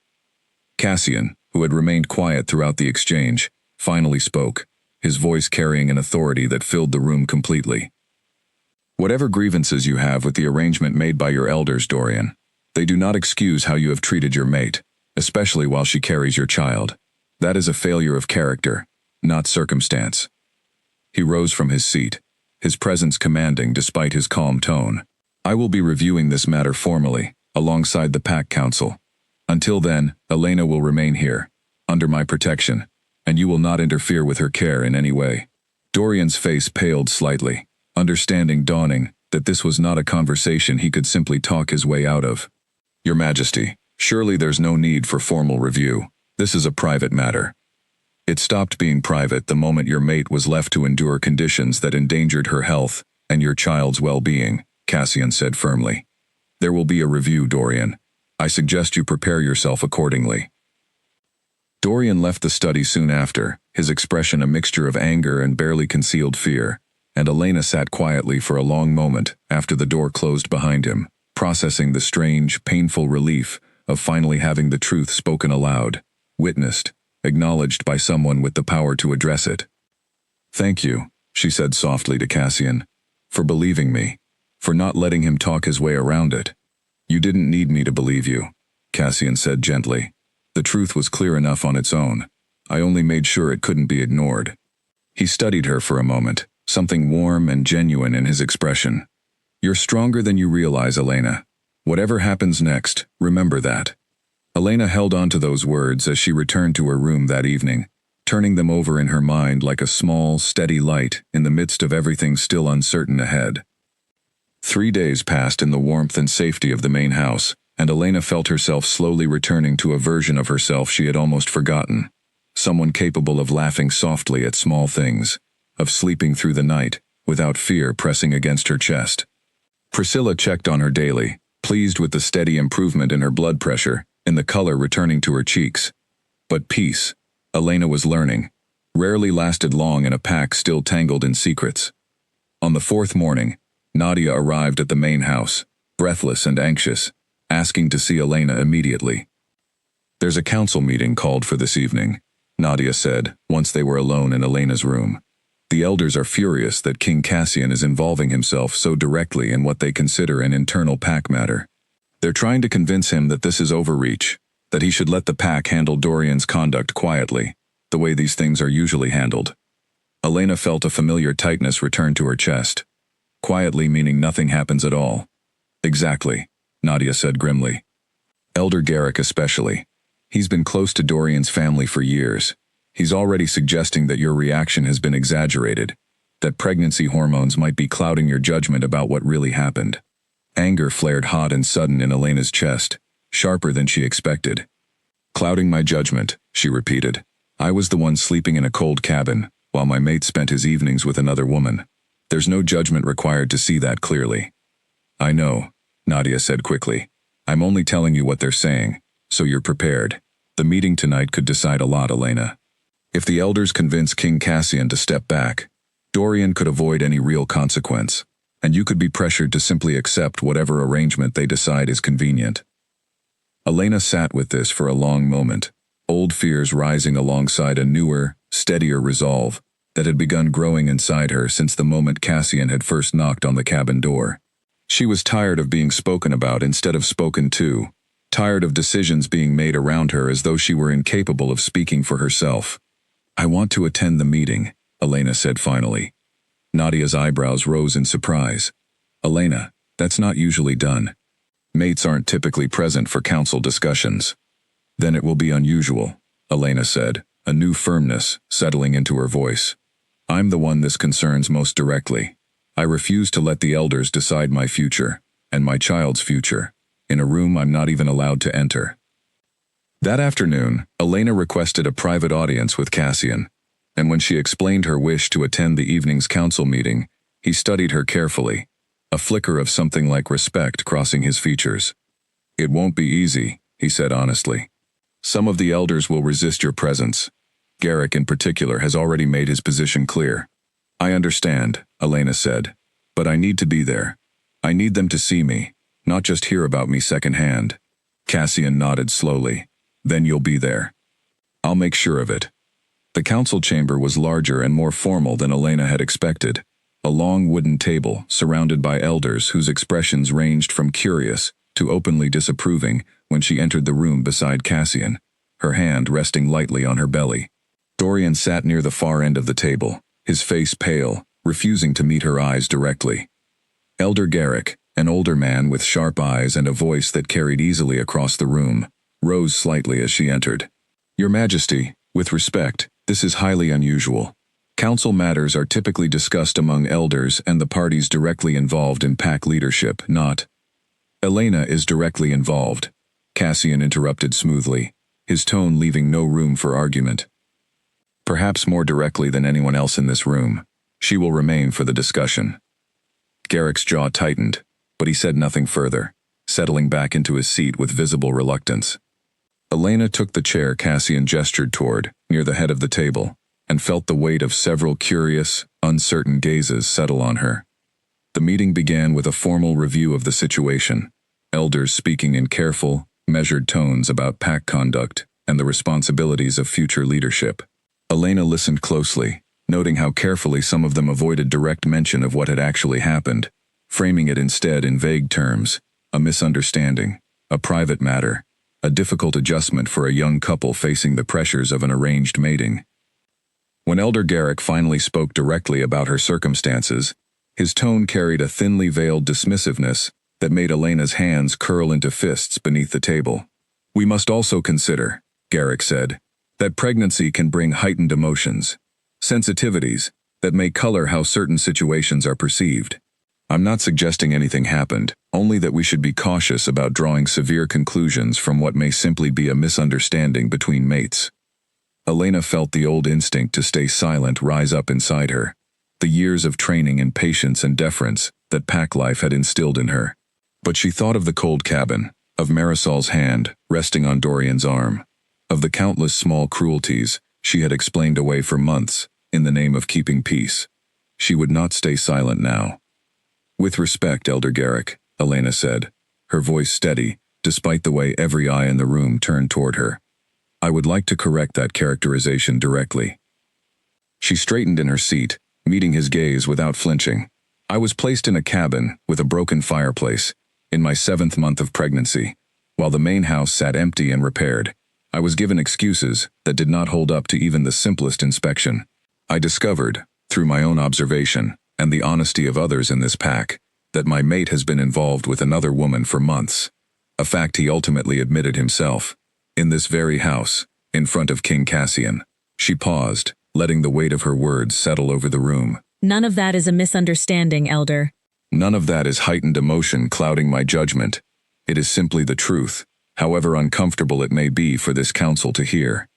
Cassian, who had remained quiet throughout the exchange, finally spoke, his voice carrying an authority that filled the room completely. Whatever grievances you have with the arrangement made by your elders, Dorian, they do not excuse how you have treated your mate, especially while she carries your child. That is a failure of character, not circumstance. He rose from his seat, his presence commanding despite his calm tone. I will be reviewing this matter formally, alongside the Pack Council. Until then, Elena will remain here, under my protection, and you will not interfere with her care in any way. Dorian's face paled slightly, understanding dawning that this was not a conversation he could simply talk his way out of. Your Majesty, surely there's no need for formal review. This is a private matter. It stopped being private the moment your mate was left to endure conditions that endangered her health and your child's well-being, Cassian said firmly. There will be a review, Dorian. I suggest you prepare yourself accordingly. Dorian left the study soon after, his expression a mixture of anger and barely concealed fear, and Elena sat quietly for a long moment after the door closed behind him, processing the strange, painful relief of finally having the truth spoken aloud, witnessed, acknowledged by someone with the power to address it. Thank you, she said softly to Cassian, for believing me, for not letting him talk his way around it. You didn't need me to believe you, Cassian said gently. The truth was clear enough on its own. I only made sure it couldn't be ignored. He studied her for a moment, something warm and genuine in his expression. You're stronger than you realize, Elena. Whatever happens next, remember that. Elena held on to those words as she returned to her room that evening, turning them over in her mind like a small, steady light in the midst of everything still uncertain ahead. 3 days passed in the warmth and safety of the main house, and Elena felt herself slowly returning to a version of herself she had almost forgotten. Someone capable of laughing softly at small things, of sleeping through the night, without fear pressing against her chest. Priscilla checked on her daily, pleased with the steady improvement in her blood pressure, and the color returning to her cheeks. But peace, Elena was learning, rarely lasted long in a pack still tangled in secrets. On the 4th morning, Nadia arrived at the main house, breathless and anxious, asking to see Elena immediately. There's a council meeting called for this evening, Nadia said, once they were alone in Elena's room. The elders are furious that King Cassian is involving himself so directly in what they consider an internal pack matter. They're trying to convince him that this is overreach, that he should let the pack handle Dorian's conduct quietly, the way these things are usually handled. Elena felt a familiar tightness return to her chest. Quietly meaning nothing happens at all. Exactly, Nadia said grimly. Elder Garrick especially. He's been close to Dorian's family for years. He's already suggesting that your reaction has been exaggerated, that pregnancy hormones might be clouding your judgment about what really happened. Anger flared hot and sudden in Elena's chest, sharper than she expected. Clouding my judgment, she repeated. I was the one sleeping in a cold cabin, while my mate spent his evenings with another woman. There's no judgment required to see that clearly. I know, Nadia said quickly. I'm only telling you what they're saying, so you're prepared. The meeting tonight could decide a lot, Elena. If the elders convince King Cassian to step back, Dorian could avoid any real consequence, and you could be pressured to simply accept whatever arrangement they decide is convenient. Elena sat with this for a long moment, old fears rising alongside a newer, steadier resolve that had begun growing inside her since the moment Cassian had first knocked on the cabin door. She was tired of being spoken about instead of spoken to, tired of decisions being made around her as though she were incapable of speaking for herself. "I want to attend the meeting," Elena said finally. Nadia's eyebrows rose in surprise. "Elena, that's not usually done. Mates aren't typically present for council discussions." "Then it will be unusual," Elena said, a new firmness settling into her voice. "I'm the one this concerns most directly. I refuse to let the elders decide my future, and my child's future, in a room I'm not even allowed to enter." That afternoon, Elena requested a private audience with Cassian, and when she explained her wish to attend the evening's council meeting, he studied her carefully, a flicker of something like respect crossing his features. "It won't be easy," he said honestly. "Some of the elders will resist your presence. Garrick in particular has already made his position clear." "I understand," Elena said, "but I need to be there. I need them to see me, not just hear about me secondhand." Cassian nodded slowly. "Then you'll be there." "I'll make sure of it." The council chamber was larger and more formal than Elena had expected. A long wooden table surrounded by elders whose expressions ranged from curious to openly disapproving when she entered the room beside Cassian, her hand resting lightly on her belly. Dorian sat near the far end of the table, his face pale, refusing to meet her eyes directly. Elder Garrick, an older man with sharp eyes and a voice that carried easily across the room, rose slightly as she entered. "Your Majesty, with respect, this is highly unusual. Council matters are typically discussed among elders and the parties directly involved in pack leadership, not—" "Elena is directly involved," Cassian interrupted smoothly, his tone leaving no room for argument. "Perhaps more directly than anyone else in this room. She will remain for the discussion." Garrick's jaw tightened, but he said nothing further, settling back into his seat with visible reluctance. Elena took the chair Cassian gestured toward, near the head of the table, and felt the weight of several curious, uncertain gazes settle on her. The meeting began with a formal review of the situation, elders speaking in careful, measured tones about pack conduct and the responsibilities of future leadership. Elena listened closely, noting how carefully some of them avoided direct mention of what had actually happened, framing it instead in vague terms: a misunderstanding, a private matter, a difficult adjustment for a young couple facing the pressures of an arranged mating. When Elder Garrick finally spoke directly about her circumstances, his tone carried a thinly veiled dismissiveness that made Elena's hands curl into fists beneath the table. "We must also consider," Garrick said, "that pregnancy can bring heightened emotions, sensitivities that may color how certain situations are perceived. I'm not suggesting anything happened, only that we should be cautious about drawing severe conclusions from what may simply be a misunderstanding between mates." Elena felt the old instinct to stay silent rise up inside her, the years of training in patience and deference that pack life had instilled in her. But she thought of the cold cabin, of Marisol's hand resting on Dorian's arm, of the countless small cruelties she had explained away for months in the name of keeping peace. She would not stay silent now. "With respect, Elder Garrick," Elena said, her voice steady, despite the way every eye in the room turned toward her. "I would like to correct that characterization directly." She straightened in her seat, meeting his gaze without flinching. "I was placed in a cabin with a broken fireplace, in my 7th month of pregnancy, while the main house sat empty and repaired. I was given excuses that did not hold up to even the simplest inspection. I discovered, through my own observation and the honesty of others in this pack, that my mate has been involved with another woman for months, a fact he ultimately admitted himself, in this very house, in front of King Cassian." She paused, letting the weight of her words settle over the room. "None of that is a misunderstanding, Elder." "None of that is heightened emotion clouding my judgment. It is simply the truth, however uncomfortable it may be for this council to hear."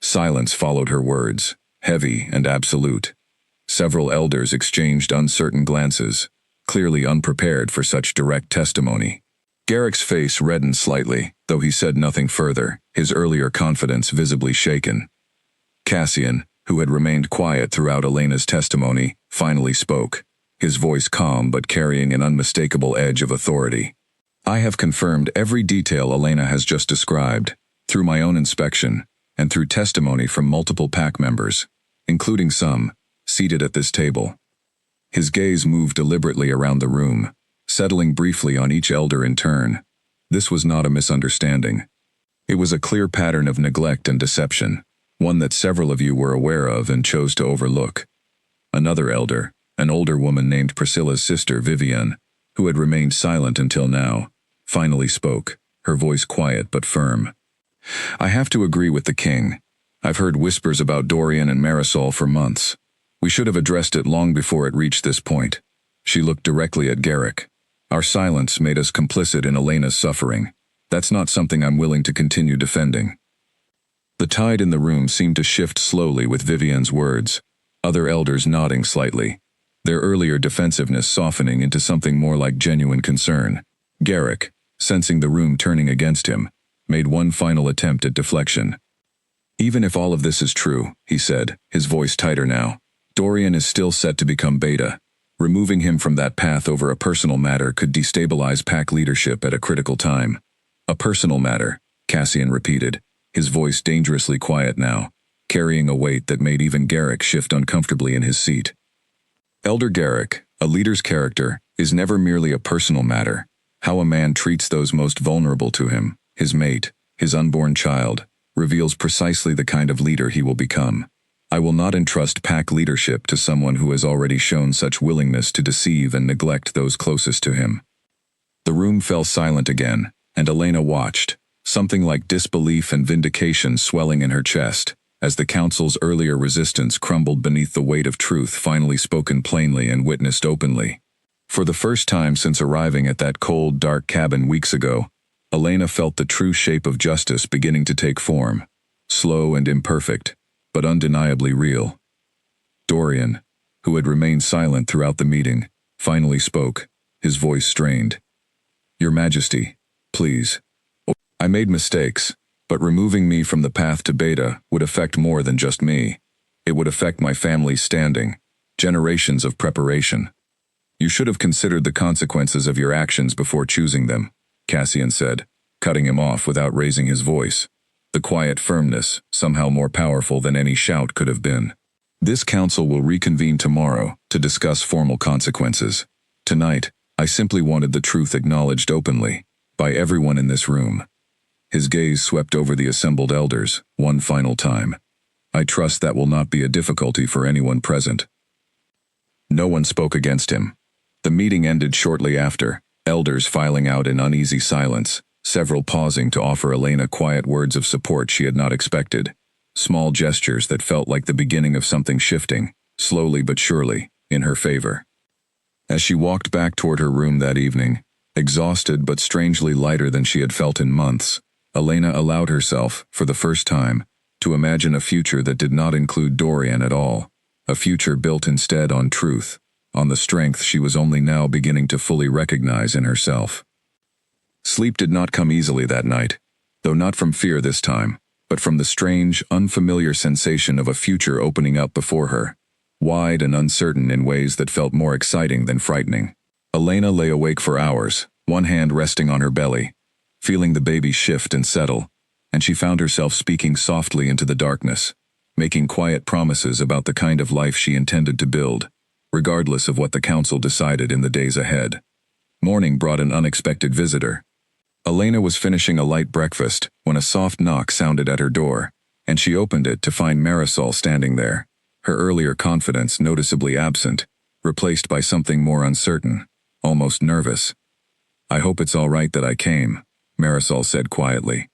Silence followed her words, heavy and absolute. Several elders exchanged uncertain glances, clearly unprepared for such direct testimony. Garrick's face reddened slightly, though he said nothing further, his earlier confidence visibly shaken. Cassian, who had remained quiet throughout Elena's testimony, finally spoke, his voice calm but carrying an unmistakable edge of authority. "I have confirmed every detail Elena has just described, through my own inspection, and through testimony from multiple pack members, including some seated at this table." His gaze moved deliberately around the room, settling briefly on each elder in turn. This was not a misunderstanding. It was a clear pattern of neglect and deception, one that several of you were aware of and chose to overlook. Another elder, an older woman named Priscilla's sister Vivian, who had remained silent until now, finally spoke, her voice quiet but firm. I have to agree with the king. I've heard whispers about Dorian and Marisol for months. We should have addressed it long before it reached this point. She looked directly at Garrick. Our silence made us complicit in Elena's suffering. That's not something I'm willing to continue defending. The tide in the room seemed to shift slowly with Vivian's words, other elders nodding slightly, their earlier defensiveness softening into something more like genuine concern. Garrick, sensing the room turning against him, made one final attempt at deflection. Even if all of this is true, he said, his voice tighter now, Dorian is still set to become Beta. Removing him from that path over a personal matter could destabilize pack leadership at a critical time. A personal matter, Cassian repeated, his voice dangerously quiet now, carrying a weight that made even Garrick shift uncomfortably in his seat. Elder Garrick, a leader's character, is never merely a personal matter. How a man treats those most vulnerable to him, his mate, his unborn child, reveals precisely the kind of leader he will become. I will not entrust pack leadership to someone who has already shown such willingness to deceive and neglect those closest to him. The room fell silent again, and Elena watched, something like disbelief and vindication swelling in her chest, as the council's earlier resistance crumbled beneath the weight of truth finally spoken plainly and witnessed openly. For the first time since arriving at that cold, dark cabin weeks ago, Elena felt the true shape of justice beginning to take form, slow and imperfect, but undeniably real. Dorian, who had remained silent throughout the meeting, finally spoke, his voice strained. Your Majesty, please. I made mistakes, but removing me from the path to Beta would affect more than just me. It would affect my family's standing, generations of preparation. You should have considered the consequences of your actions before choosing them, Cassian said, cutting him off without raising his voice. The quiet firmness, somehow more powerful than any shout could have been. This council will reconvene tomorrow to discuss formal consequences. Tonight, I simply wanted the truth acknowledged openly, by everyone in this room. His gaze swept over the assembled elders, one final time. I trust that will not be a difficulty for anyone present. No one spoke against him. The meeting ended shortly after, elders filing out in uneasy silence, several pausing to offer Elena quiet words of support she had not expected, small gestures that felt like the beginning of something shifting, slowly but surely, in her favor. As she walked back toward her room that evening, exhausted but strangely lighter than she had felt in months, Elena allowed herself, for the first time, to imagine a future that did not include Dorian at all, a future built instead on truth, on the strength she was only now beginning to fully recognize in herself. Sleep did not come easily that night, though not from fear this time, but from the strange, unfamiliar sensation of a future opening up before her, wide and uncertain in ways that felt more exciting than frightening. Elena lay awake for hours, one hand resting on her belly, feeling the baby shift and settle, and she found herself speaking softly into the darkness, making quiet promises about the kind of life she intended to build, regardless of what the council decided in the days ahead. Morning brought an unexpected visitor. Elena was finishing a light breakfast when a soft knock sounded at her door, and she opened it to find Marisol standing there, her earlier confidence noticeably absent, replaced by something more uncertain, almost nervous. I hope it's all right that I came, Marisol said quietly.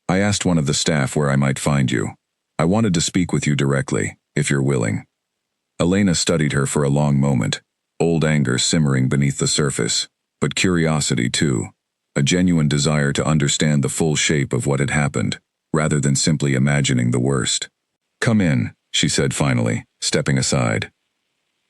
I asked one of the staff where I might find you. I wanted to speak with you directly, if you're willing. Elena studied her for a long moment, old anger simmering beneath the surface, but curiosity too, a genuine desire to understand the full shape of what had happened, rather than simply imagining the worst. Come in, she said finally, stepping aside.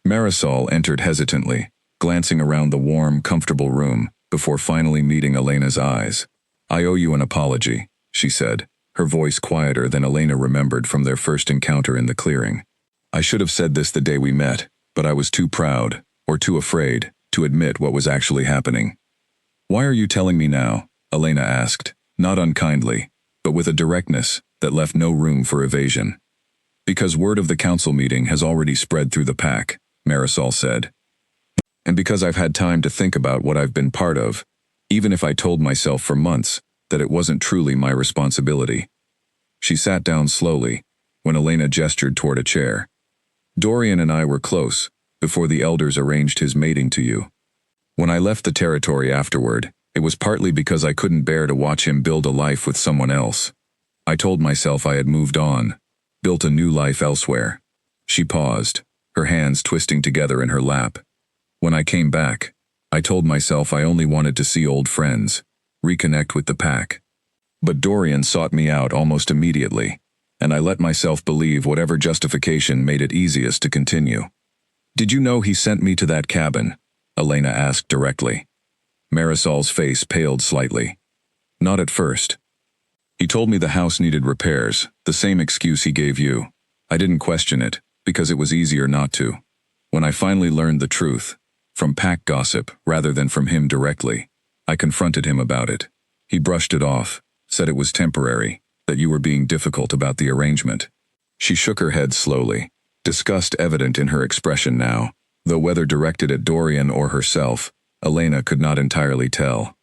Marisol entered hesitantly, glancing around the warm, comfortable room, before finally meeting Elena's eyes. I owe you an apology, she said, her voice quieter than Elena remembered from their first encounter in the clearing. I should have said this the day we met, but I was too proud, or too afraid, to admit what was actually happening. Why are you telling me now? Elena asked, not unkindly, but with a directness that left no room for evasion. Because word of the council meeting has already spread through the pack, Marisol said. And because I've had time to think about what I've been part of, even if I told myself for months that it wasn't truly my responsibility. She sat down slowly when Elena gestured toward a chair. Dorian and I were close before the elders arranged his mating to you. When I left the territory afterward, it was partly because I couldn't bear to watch him build a life with someone else. I told myself I had moved on, built a new life elsewhere. She paused, her hands twisting together in her lap. When I came back, I told myself I only wanted to see old friends, reconnect with the pack. But Dorian sought me out almost immediately, and I let myself believe whatever justification made it easiest to continue. Did you know he sent me to that cabin? Elena asked directly. Marisol's face paled slightly. Not at first. He told me the house needed repairs, the same excuse he gave you. I didn't question it, because it was easier not to. When I finally learned the truth, from pack gossip rather than from him directly, I confronted him about it. He brushed it off, said it was temporary, that you were being difficult about the arrangement. She shook her head slowly, disgust evident in her expression now, though whether directed at Dorian or herself, Elena could not entirely tell.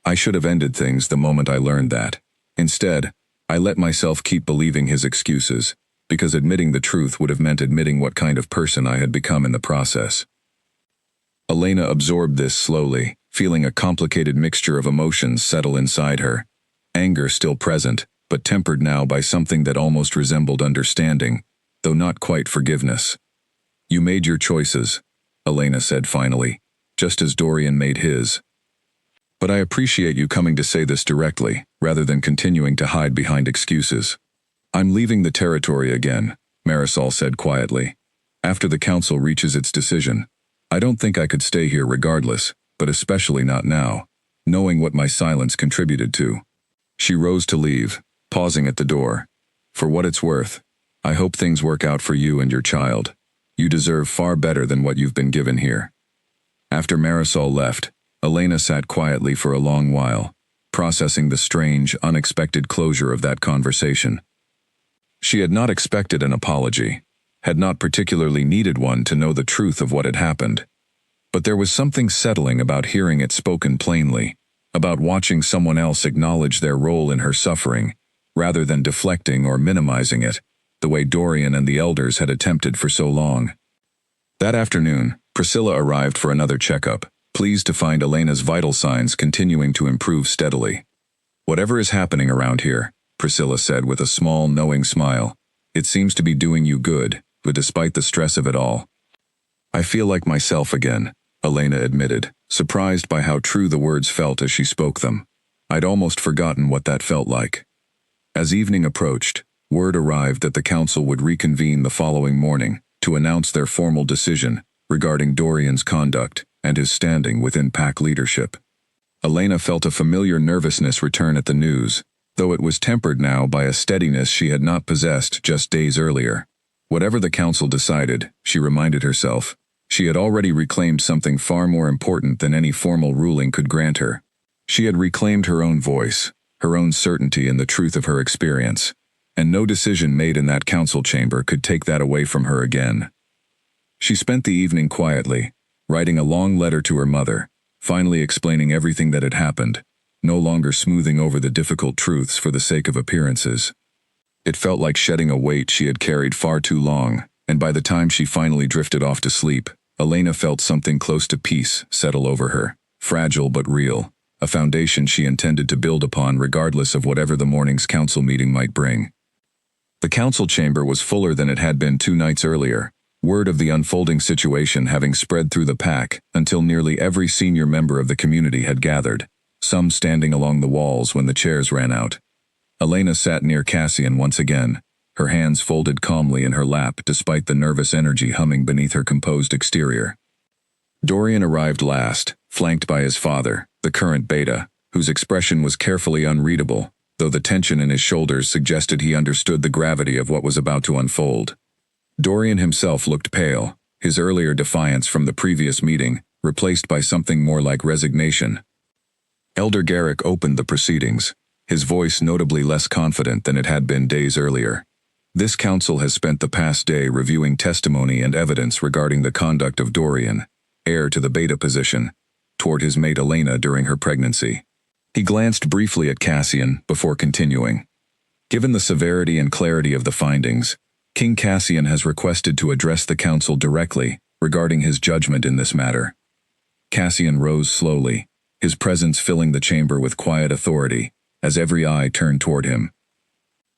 I should have ended things the moment I learned that. Instead, I let myself keep believing his excuses, because admitting the truth would have meant admitting what kind of person I had become in the process. Elena absorbed this slowly, feeling a complicated mixture of emotions settle inside her. Anger still present, but tempered now by something that almost resembled understanding, though not quite forgiveness. You made your choices, Elena said finally, just as Dorian made his. But I appreciate you coming to say this directly, rather than continuing to hide behind excuses. I'm leaving the territory again, Marisol said quietly. After the council reaches its decision, I don't think I could stay here regardless, but especially not now, knowing what my silence contributed to. She rose to leave, pausing at the door. For what it's worth, I hope things work out for you and your child. You deserve far better than what you've been given here. After Marisol left, Elena sat quietly for a long while, processing the strange, unexpected closure of that conversation. She had not expected an apology, had not particularly needed one to know the truth of what had happened. But there was something settling about hearing it spoken plainly, about watching someone else acknowledge their role in her suffering, rather than deflecting or minimizing it, the way Dorian and the elders had attempted for so long. That afternoon, Priscilla arrived for another checkup, pleased to find Elena's vital signs continuing to improve steadily. Whatever is happening around here, Priscilla said with a small, knowing smile, it seems to be doing you good, but despite the stress of it all. I feel like myself again, Elena admitted, surprised by how true the words felt as she spoke them. I'd almost forgotten what that felt like. As evening approached, word arrived that the council would reconvene the following morning to announce their formal decision regarding Dorian's conduct and his standing within pack leadership. Elena felt a familiar nervousness return at the news, though it was tempered now by a steadiness she had not possessed just days earlier. Whatever the council decided, she reminded herself, she had already reclaimed something far more important than any formal ruling could grant her. She had reclaimed her own voice, her own certainty in the truth of her experience, and no decision made in that council chamber could take that away from her again. She spent the evening quietly, writing a long letter to her mother, finally explaining everything that had happened, no longer smoothing over the difficult truths for the sake of appearances. It felt like shedding a weight she had carried far too long, and by the time she finally drifted off to sleep, Elena felt something close to peace settle over her, fragile but real, a foundation she intended to build upon regardless of whatever the morning's council meeting might bring. The council chamber was fuller than it had been 2 nights earlier, word of the unfolding situation having spread through the pack until nearly every senior member of the community had gathered, some standing along the walls when the chairs ran out. Elena sat near Cassian once again, her hands folded calmly in her lap despite the nervous energy humming beneath her composed exterior. Dorian arrived last, flanked by his father, the current beta, whose expression was carefully unreadable, though the tension in his shoulders suggested he understood the gravity of what was about to unfold. Dorian himself looked pale, his earlier defiance from the previous meeting replaced by something more like resignation. Elder Garrick opened the proceedings, his voice notably less confident than it had been days earlier. This council has spent the past day reviewing testimony and evidence regarding the conduct of Dorian, heir to the beta position, toward his mate Elena during her pregnancy. He glanced briefly at Cassian before continuing. Given the severity and clarity of the findings, King Cassian has requested to address the council directly regarding his judgment in this matter. Cassian rose slowly, his presence filling the chamber with quiet authority, as every eye turned toward him.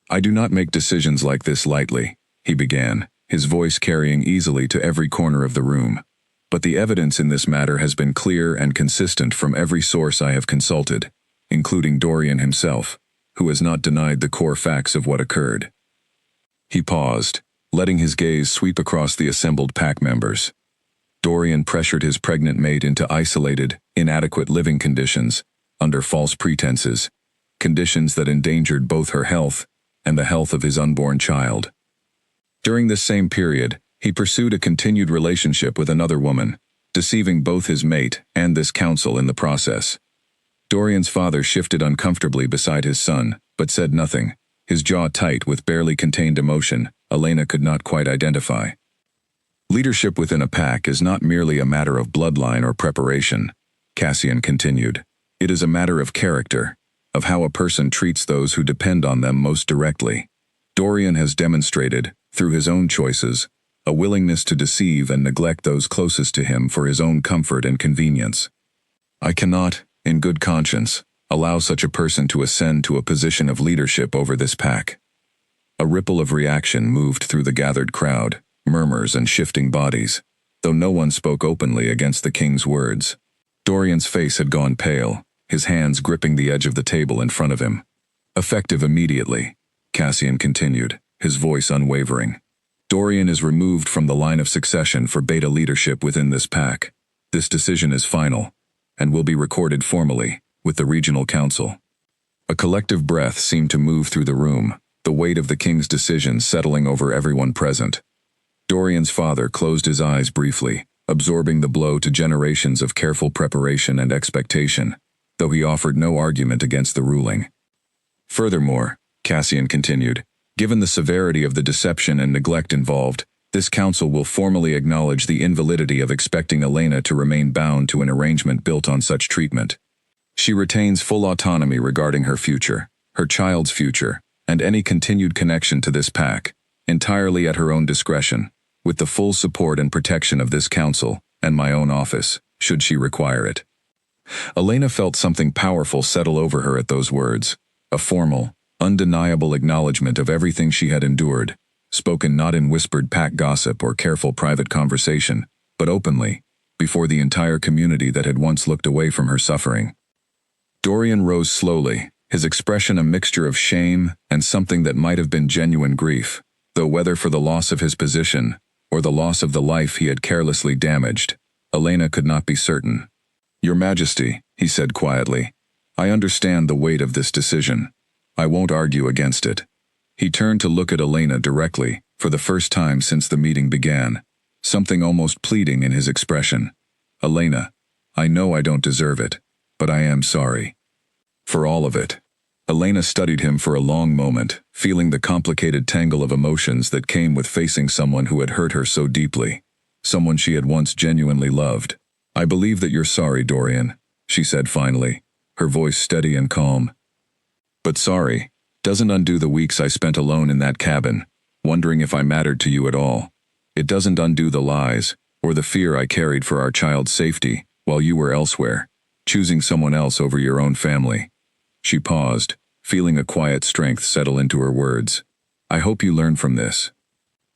"I do not make decisions like this lightly," he began, his voice carrying easily to every corner of the room. "But the evidence in this matter has been clear and consistent from every source I have consulted, including Dorian himself, who has not denied the core facts of what occurred." He paused, letting his gaze sweep across the assembled pack members. Dorian pressured his pregnant mate into isolated, inadequate living conditions, under false pretenses, conditions that endangered both her health and the health of his unborn child. During this same period, he pursued a continued relationship with another woman, deceiving both his mate and this council in the process. Dorian's father shifted uncomfortably beside his son, but said nothing, his jaw tight with barely contained emotion Elena could not quite identify. "Leadership within a pack is not merely a matter of bloodline or preparation," Cassian continued. "It is a matter of character, of how a person treats those who depend on them most directly. Dorian has demonstrated, through his own choices, a willingness to deceive and neglect those closest to him for his own comfort and convenience. I cannot, in good conscience, allow such a person to ascend to a position of leadership over this pack." A ripple of reaction moved through the gathered crowd, murmurs and shifting bodies, though no one spoke openly against the king's words. Dorian's face had gone pale, his hands gripping the edge of the table in front of him. "Effective immediately," Cassian continued, his voice unwavering. "Dorian is removed from the line of succession for beta leadership within this pack. This decision is final, and will be recorded formally, with the regional council." A collective breath seemed to move through the room, the weight of the king's decision settling over everyone present. Dorian's father closed his eyes briefly, absorbing the blow to generations of careful preparation and expectation, though he offered no argument against the ruling. "Furthermore," Cassian continued, "given the severity of the deception and neglect involved, this council will formally acknowledge the invalidity of expecting Elena to remain bound to an arrangement built on such treatment. She retains full autonomy regarding her future, her child's future, and any continued connection to this pack, entirely at her own discretion, with the full support and protection of this council and my own office, should she require it." Elena felt something powerful settle over her at those words, a formal, undeniable acknowledgement of everything she had endured, spoken not in whispered pack gossip or careful private conversation, but openly, before the entire community that had once looked away from her suffering. Dorian rose slowly, his expression a mixture of shame and something that might have been genuine grief, though whether for the loss of his position or the loss of the life he had carelessly damaged, Elena could not be certain. "Your Majesty," he said quietly, "I understand the weight of this decision. I won't argue against it." He turned to look at Elena directly, for the first time since the meeting began, something almost pleading in his expression. "Elena, I know I don't deserve it, but I am sorry. For all of it." Elena studied him for a long moment, feeling the complicated tangle of emotions that came with facing someone who had hurt her so deeply, someone she had once genuinely loved. "I believe that you're sorry, Dorian," she said finally, her voice steady and calm. "But sorry doesn't undo the weeks I spent alone in that cabin, wondering if I mattered to you at all. It doesn't undo the lies, or the fear I carried for our child's safety, while you were elsewhere, choosing someone else over your own family." She paused, feeling a quiet strength settle into her words. "I hope you learn from this.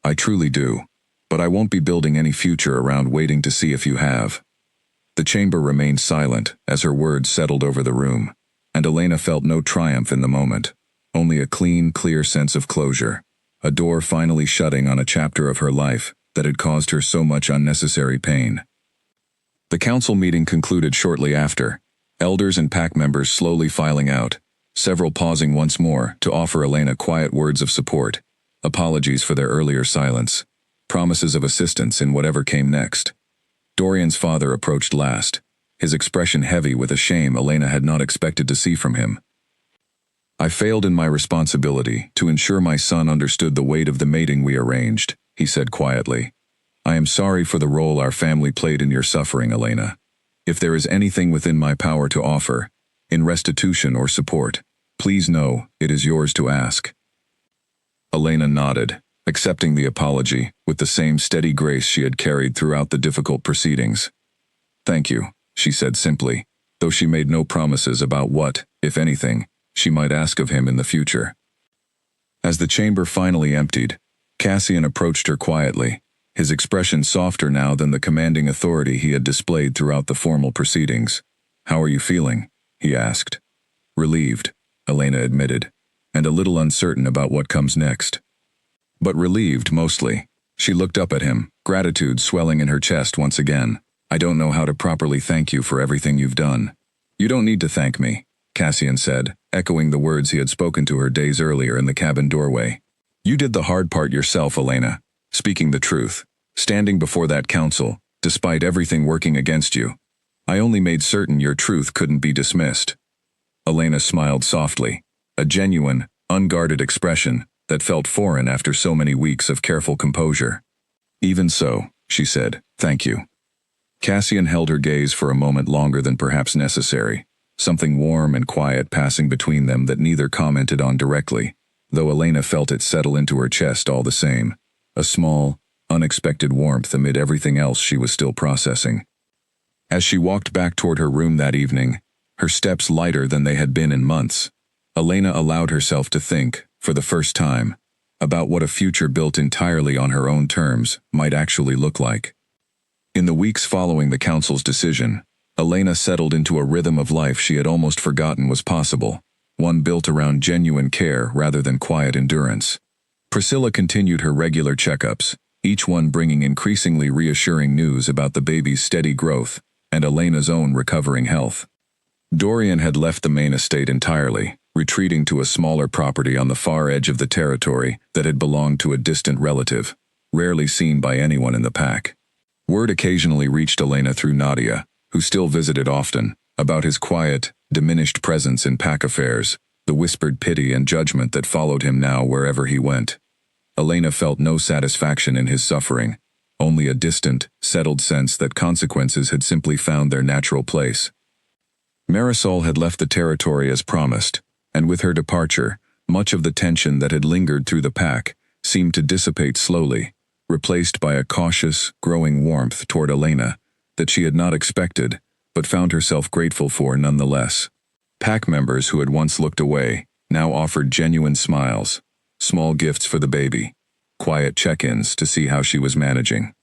I truly do, but I won't be building any future around waiting to see if you have." The chamber remained silent as her words settled over the room, and Elena felt no triumph in the moment, only a clean, clear sense of closure, a door finally shutting on a chapter of her life that had caused her so much unnecessary pain. The council meeting concluded shortly after, elders and pack members slowly filing out, several pausing once more to offer Elena quiet words of support, apologies for their earlier silence, promises of assistance in whatever came next. Dorian's father approached last, his expression heavy with a shame Elena had not expected to see from him. "I failed in my responsibility to ensure my son understood the weight of the mating we arranged," he said quietly. "I am sorry for the role our family played in your suffering, Elena. If there is anything within my power to offer, in restitution or support, please know it is yours to ask. Elena nodded, accepting the apology with the same steady grace she had carried throughout the difficult proceedings. Thank you, she said simply, though she made no promises about what, if anything, she might ask of him in the future. As the chamber finally emptied, Cassian approached her quietly, his expression softer now than the commanding authority he had displayed throughout the formal proceedings. How are you feeling? He asked. Relieved, Elena admitted, and a little uncertain about what comes next. But relieved mostly. She looked up at him, gratitude swelling in her chest once again. I don't know how to properly thank you for everything you've done. You don't need to thank me, Cassian said, echoing the words he had spoken to her days earlier in the cabin doorway. You did the hard part yourself, Elena, speaking the truth, standing before that council, despite everything working against you. I only made certain your truth couldn't be dismissed. Elena smiled softly, a genuine, unguarded expression that felt foreign after so many weeks of careful composure. Even so, she said, thank you. Cassian held her gaze for a moment longer than perhaps necessary, something warm and quiet passing between them that neither commented on directly, though Elena felt it settle into her chest all the same, a small, unexpected warmth amid everything else she was still processing. As she walked back toward her room that evening, her steps lighter than they had been in months, Elena allowed herself to think, for the first time, about what a future built entirely on her own terms might actually look like. In the weeks following the council's decision, Elena settled into a rhythm of life she had almost forgotten was possible, one built around genuine care rather than quiet endurance. Priscilla continued her regular checkups, each one bringing increasingly reassuring news about the baby's steady growth and Elena's own recovering health. Dorian had left the main estate entirely, retreating to a smaller property on the far edge of the territory that had belonged to a distant relative, rarely seen by anyone in the pack. Word occasionally reached Elena through Nadia, who still visited often, about his quiet, diminished presence in pack affairs, the whispered pity and judgment that followed him now wherever he went. Elena felt no satisfaction in his suffering, only a distant, settled sense that consequences had simply found their natural place. Marisol had left the territory as promised, and with her departure, much of the tension that had lingered through the pack seemed to dissipate slowly, replaced by a cautious, growing warmth toward Elena that she had not expected, but found herself grateful for nonetheless. Pack members who had once looked away now offered genuine smiles, small gifts for the baby, quiet check-ins to see how she was managing.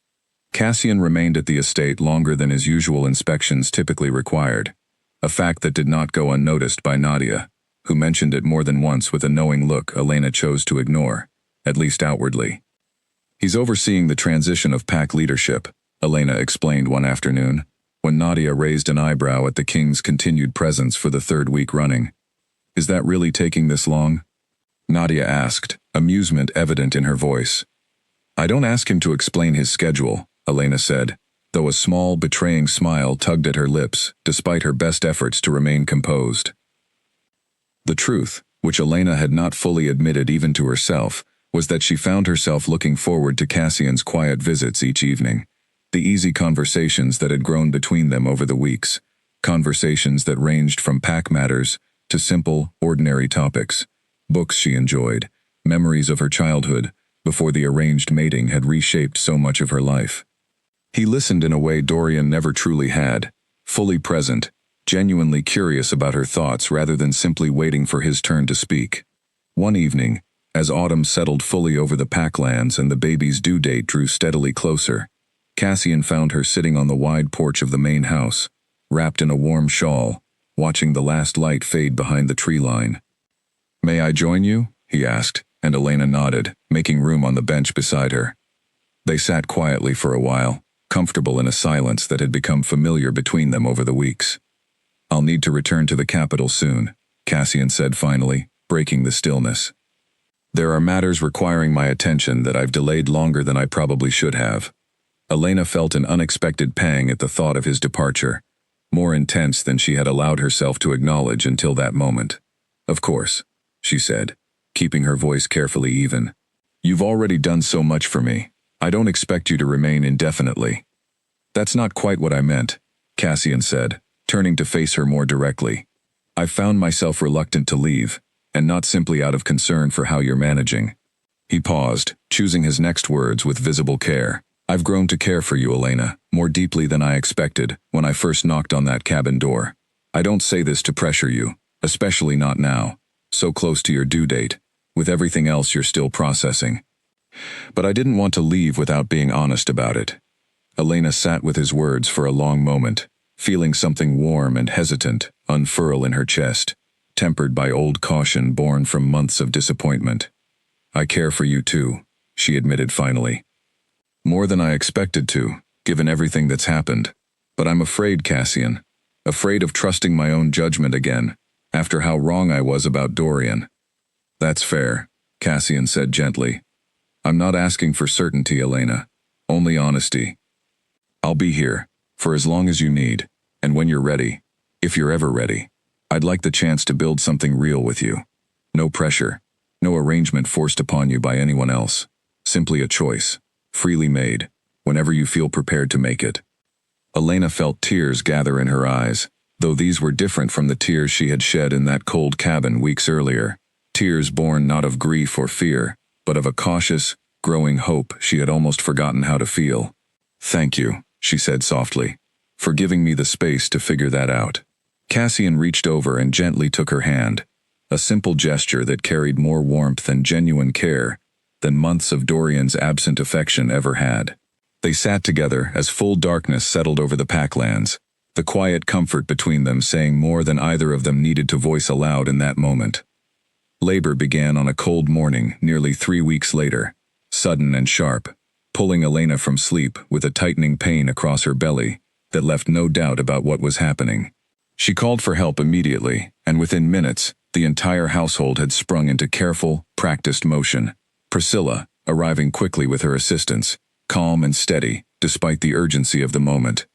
Cassian remained at the estate longer than his usual inspections typically required, a fact that did not go unnoticed by Nadia, who mentioned it more than once with a knowing look Elena chose to ignore, at least outwardly. He's overseeing the transition of pack leadership, Elena explained one afternoon, when Nadia raised an eyebrow at the king's continued presence for the third week running. Is that really taking this long? Nadia asked, amusement evident in her voice. I don't ask him to explain his schedule, Elena said, though a small, betraying smile tugged at her lips, despite her best efforts to remain composed. The truth, which Elena had not fully admitted even to herself, was that she found herself looking forward to Cassian's quiet visits each evening, the easy conversations that had grown between them over the weeks, conversations that ranged from pack matters to simple, ordinary topics, books she enjoyed, memories of her childhood, before the arranged mating had reshaped so much of her life. He listened in a way Dorian never truly had, fully present, genuinely curious about her thoughts rather than simply waiting for his turn to speak. One evening, as autumn settled fully over the packlands and the baby's due date drew steadily closer, Cassian found her sitting on the wide porch of the main house, wrapped in a warm shawl, watching the last light fade behind the tree line. May I join you? He asked, and Elena nodded, making room on the bench beside her. They sat quietly for a while, comfortable in a silence that had become familiar between them over the weeks. I'll need to return to the capital soon, Cassian said finally, breaking the stillness. There are matters requiring my attention that I've delayed longer than I probably should have. Elena felt an unexpected pang at the thought of his departure, more intense than she had allowed herself to acknowledge until that moment. Of course, she said, keeping her voice carefully even. You've already done so much for me. I don't expect you to remain indefinitely. That's not quite what I meant, Cassian said, turning to face her more directly. "I've found myself reluctant to leave, and not simply out of concern for how you're managing." He paused, choosing his next words with visible care. "I've grown to care for you, Elena, more deeply than I expected when I first knocked on that cabin door. I don't say this to pressure you, especially not now, so close to your due date, with everything else you're still processing. But I didn't want to leave without being honest about it." Elena sat with his words for a long moment, feeling something warm and hesitant unfurl in her chest, tempered by old caution born from months of disappointment. "I care for you too," she admitted finally. "More than I expected to, given everything that's happened. But I'm afraid, Cassian. Afraid of trusting my own judgment again, after how wrong I was about Dorian." "That's fair," Cassian said gently. "I'm not asking for certainty, Elena. Only honesty. I'll be here, for as long as you need, and when you're ready, if you're ever ready, I'd like the chance to build something real with you. No pressure, no arrangement forced upon you by anyone else. Simply a choice, freely made, whenever you feel prepared to make it." Elena felt tears gather in her eyes, though these were different from the tears she had shed in that cold cabin weeks earlier, tears born not of grief or fear, but of a cautious, growing hope she had almost forgotten how to feel. "Thank you," she said softly, "for giving me the space to figure that out." Cassian reached over and gently took her hand, a simple gesture that carried more warmth and genuine care than months of Dorian's absent affection ever had. They sat together as full darkness settled over the Packlands, the quiet comfort between them saying more than either of them needed to voice aloud in that moment. Labor began on a cold morning nearly 3 weeks later, sudden and sharp, pulling Elena from sleep with a tightening pain across her belly that left no doubt about what was happening. She called for help immediately, and within minutes, the entire household had sprung into careful, practiced motion. Priscilla, arriving quickly with her assistants, calm and steady, despite the urgency of the moment.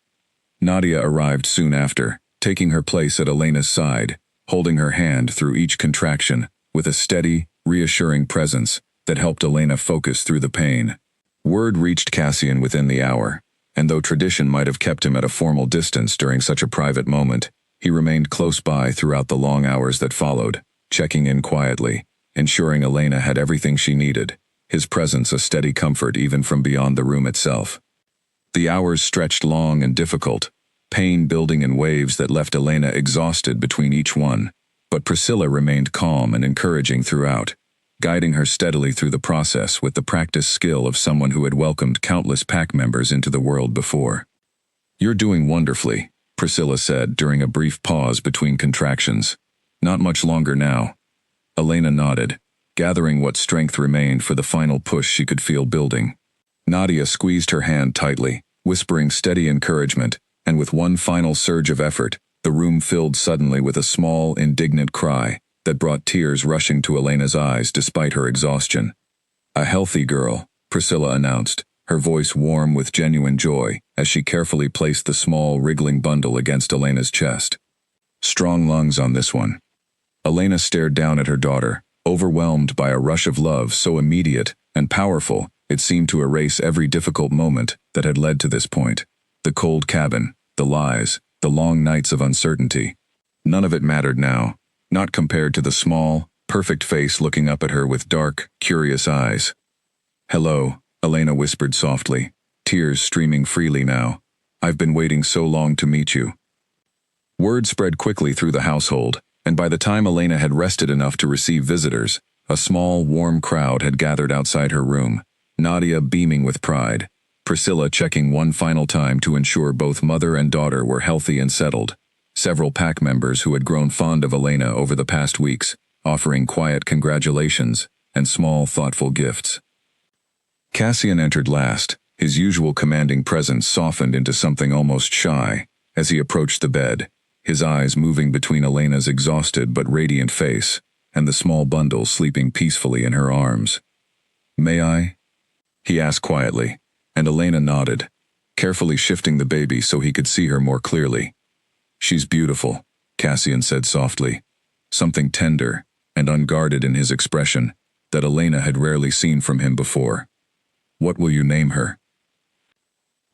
Nadia arrived soon after, taking her place at Elena's side, holding her hand through each contraction, with a steady, reassuring presence that helped Elena focus through the pain. Word reached Cassian within the hour, and though tradition might have kept him at a formal distance during such a private moment, he remained close by throughout the long hours that followed, checking in quietly, ensuring Elena had everything she needed, his presence a steady comfort even from beyond the room itself. The hours stretched long and difficult, pain building in waves that left Elena exhausted between each one, but Priscilla remained calm and encouraging throughout, guiding her steadily through the process with the practiced skill of someone who had welcomed countless pack members into the world before. "You're doing wonderfully," Priscilla said during a brief pause between contractions. "Not much longer now." Elena nodded, gathering what strength remained for the final push she could feel building. Nadia squeezed her hand tightly, whispering steady encouragement, and with one final surge of effort, the room filled suddenly with a small, indignant cry that brought tears rushing to Elena's eyes despite her exhaustion. "A healthy girl," Priscilla announced, her voice warm with genuine joy as she carefully placed the small, wriggling bundle against Elena's chest. "Strong lungs on this one." Elena stared down at her daughter, overwhelmed by a rush of love so immediate and powerful it seemed to erase every difficult moment that had led to this point. The cold cabin, the lies, the long nights of uncertainty. None of it mattered now, not compared to the small, perfect face looking up at her with dark, curious eyes. "Hello," Elena whispered softly, tears streaming freely now. "I've been waiting so long to meet you." Word spread quickly through the household, and by the time Elena had rested enough to receive visitors, a small, warm crowd had gathered outside her room, Nadia beaming with pride, Priscilla checking one final time to ensure both mother and daughter were healthy and settled, several pack members who had grown fond of Elena over the past weeks, offering quiet congratulations and small, thoughtful gifts. Cassian entered last, his usual commanding presence softened into something almost shy as he approached the bed, his eyes moving between Elena's exhausted but radiant face and the small bundle sleeping peacefully in her arms. "May I?" he asked quietly, and Elena nodded, carefully shifting the baby so he could see her more clearly. "She's beautiful," Cassian said softly, something tender and unguarded in his expression that Elena had rarely seen from him before. "What will you name her?"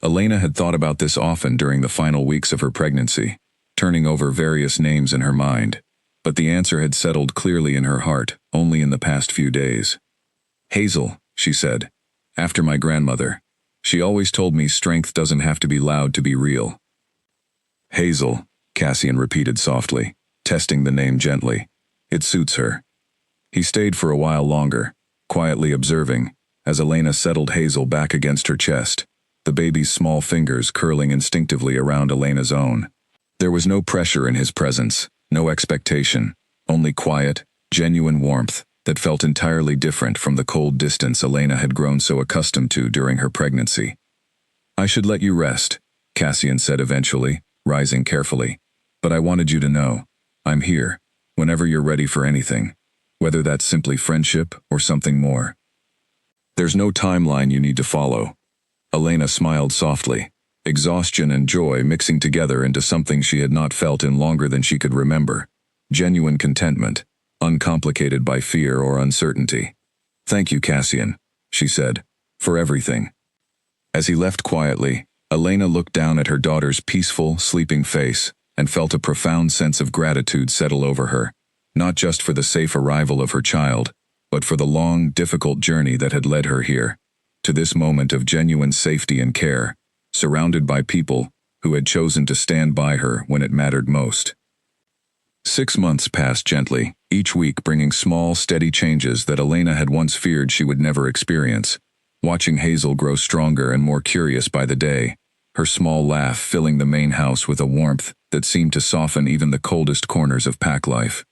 Elena had thought about this often during the final weeks of her pregnancy, turning over various names in her mind, but the answer had settled clearly in her heart only in the past few days. Hazel, she said, after my grandmother. She always told me strength doesn't have to be loud to be real. Hazel, Cassian repeated softly, testing the name gently. It suits her. He stayed for a while longer, quietly observing, as Elena settled Hazel back against her chest, the baby's small fingers curling instinctively around Elena's own. There was no pressure in his presence, no expectation, only quiet, genuine warmth that felt entirely different from the cold distance Elena had grown so accustomed to during her pregnancy. I should let you rest, Cassian said eventually, rising carefully. But I wanted you to know, I'm here, whenever you're ready for anything, whether that's simply friendship or something more. There's no timeline you need to follow. Elena smiled softly, exhaustion and joy mixing together into something she had not felt in longer than she could remember. Genuine contentment, uncomplicated by fear or uncertainty. Thank you, Cassian, she said, for everything. As he left quietly, Elena looked down at her daughter's peaceful, sleeping face and felt a profound sense of gratitude settle over her, not just for the safe arrival of her child, but for the long, difficult journey that had led her here, to this moment of genuine safety and care, surrounded by people who had chosen to stand by her when it mattered most. 6 months passed gently, each week bringing small, steady changes that Elena had once feared she would never experience, watching Hazel grow stronger and more curious by the day, her small laugh filling the main house with a warmth that seemed to soften even the coldest corners of pack life.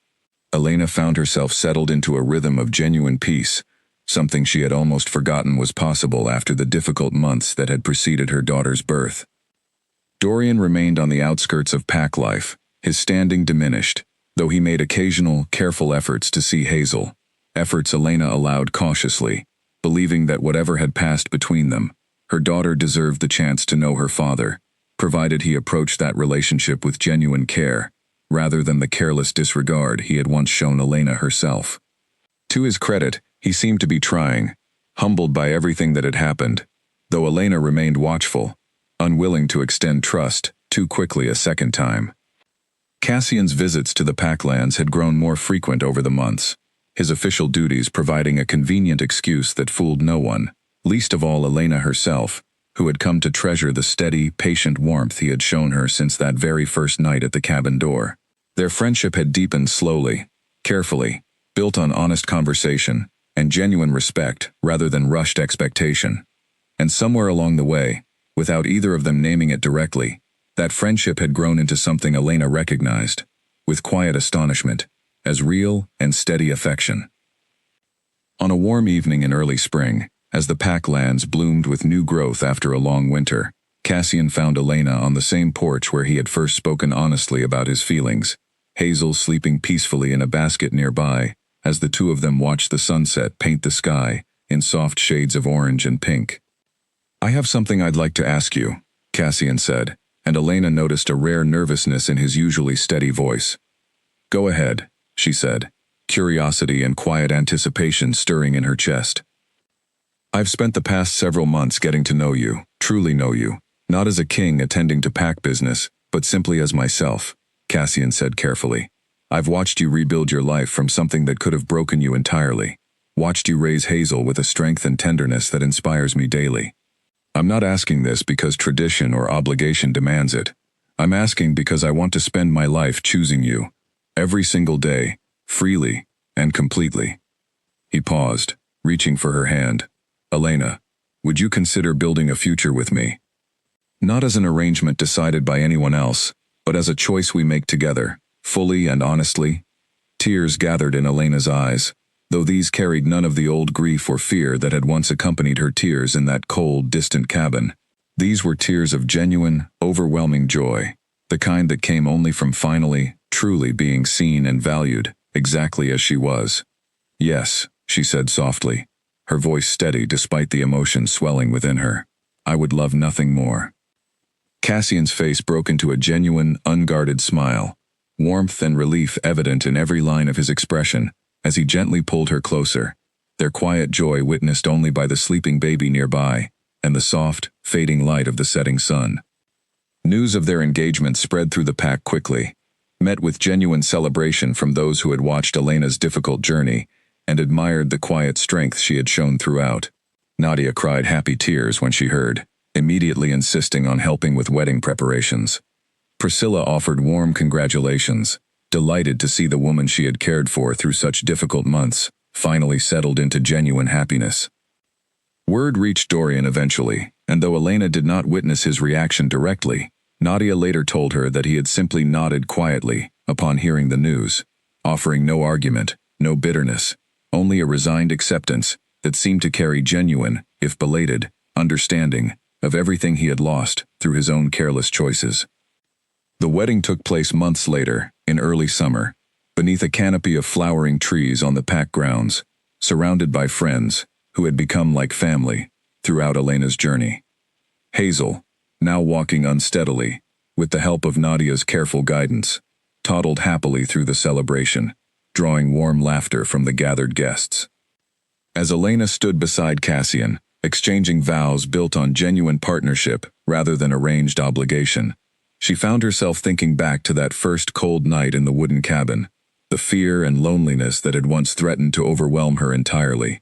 Elena found herself settled into a rhythm of genuine peace, something she had almost forgotten was possible after the difficult months that had preceded her daughter's birth. Dorian remained on the outskirts of pack life, his standing diminished, though he made occasional, careful efforts to see Hazel, efforts Elena allowed cautiously, believing that whatever had passed between them, her daughter deserved the chance to know her father, provided he approached that relationship with genuine care, rather than the careless disregard he had once shown Elena herself. To his credit, he seemed to be trying, humbled by everything that had happened, though Elena remained watchful, unwilling to extend trust too quickly a second time. Cassian's visits to the Packlands had grown more frequent over the months, his official duties providing a convenient excuse that fooled no one, least of all Elena herself, who had come to treasure the steady, patient warmth he had shown her since that very first night at the cabin door. Their friendship had deepened slowly, carefully, built on honest conversation and genuine respect rather than rushed expectation. And somewhere along the way, without either of them naming it directly, that friendship had grown into something Elena recognized, with quiet astonishment, as real and steady affection. On a warm evening in early spring, as the Packlands bloomed with new growth after a long winter, Cassian found Elena on the same porch where he had first spoken honestly about his feelings, Hazel sleeping peacefully in a basket nearby, as the two of them watched the sunset paint the sky in soft shades of orange and pink. I have something I'd like to ask you, Cassian said, and Elena noticed a rare nervousness in his usually steady voice. Go ahead, she said, curiosity and quiet anticipation stirring in her chest. I've spent the past several months getting to know you, truly know you, not as a king attending to pack business, but simply as myself, Cassian said carefully. I've watched you rebuild your life from something that could have broken you entirely, watched you raise Hazel with a strength and tenderness that inspires me daily. I'm not asking this because tradition or obligation demands it. I'm asking because I want to spend my life choosing you, every single day, freely and completely. He paused, reaching for her hand. Elena, would you consider building a future with me? Not as an arrangement decided by anyone else, but as a choice we make together, fully and honestly. Tears gathered in Elena's eyes, though these carried none of the old grief or fear that had once accompanied her tears in that cold, distant cabin. These were tears of genuine, overwhelming joy, the kind that came only from finally, truly being seen and valued, exactly as she was. Yes, she said softly, her voice steady despite the emotion swelling within her. I would love nothing more. Cassian's face broke into a genuine, unguarded smile, warmth and relief evident in every line of his expression, as he gently pulled her closer, their quiet joy witnessed only by the sleeping baby nearby, and the soft, fading light of the setting sun. News of their engagement spread through the pack quickly, met with genuine celebration from those who had watched Elena's difficult journey and admired the quiet strength she had shown throughout. Nadia cried happy tears when she heard, immediately insisting on helping with wedding preparations. Priscilla offered warm congratulations, delighted to see the woman she had cared for through such difficult months finally settled into genuine happiness. Word reached Dorian eventually, and though Elena did not witness his reaction directly, Nadia later told her that he had simply nodded quietly upon hearing the news, offering no argument, no bitterness, only a resigned acceptance that seemed to carry genuine, if belated, understanding of everything he had lost through his own careless choices. The wedding took place months later, in early summer, beneath a canopy of flowering trees on the pack grounds, surrounded by friends who had become like family throughout Elena's journey. Hazel, now walking unsteadily, with the help of Nadia's careful guidance, toddled happily through the celebration, drawing warm laughter from the gathered guests. As Elena stood beside Cassian, exchanging vows built on genuine partnership rather than arranged obligation, she found herself thinking back to that first cold night in the wooden cabin, the fear and loneliness that had once threatened to overwhelm her entirely.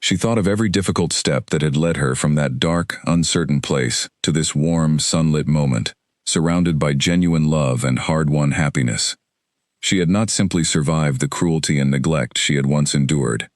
She thought of every difficult step that had led her from that dark, uncertain place to this warm, sunlit moment, surrounded by genuine love and hard-won happiness. She had not simply survived the cruelty and neglect she had once endured.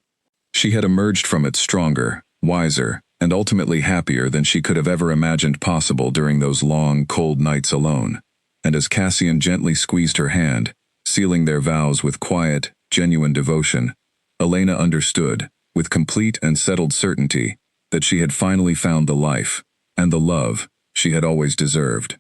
She had emerged from it stronger, wiser, and ultimately happier than she could have ever imagined possible during those long, cold nights alone. And as Cassian gently squeezed her hand, sealing their vows with quiet, genuine devotion, Elena understood, with complete and settled certainty, that she had finally found the life and the love she had always deserved.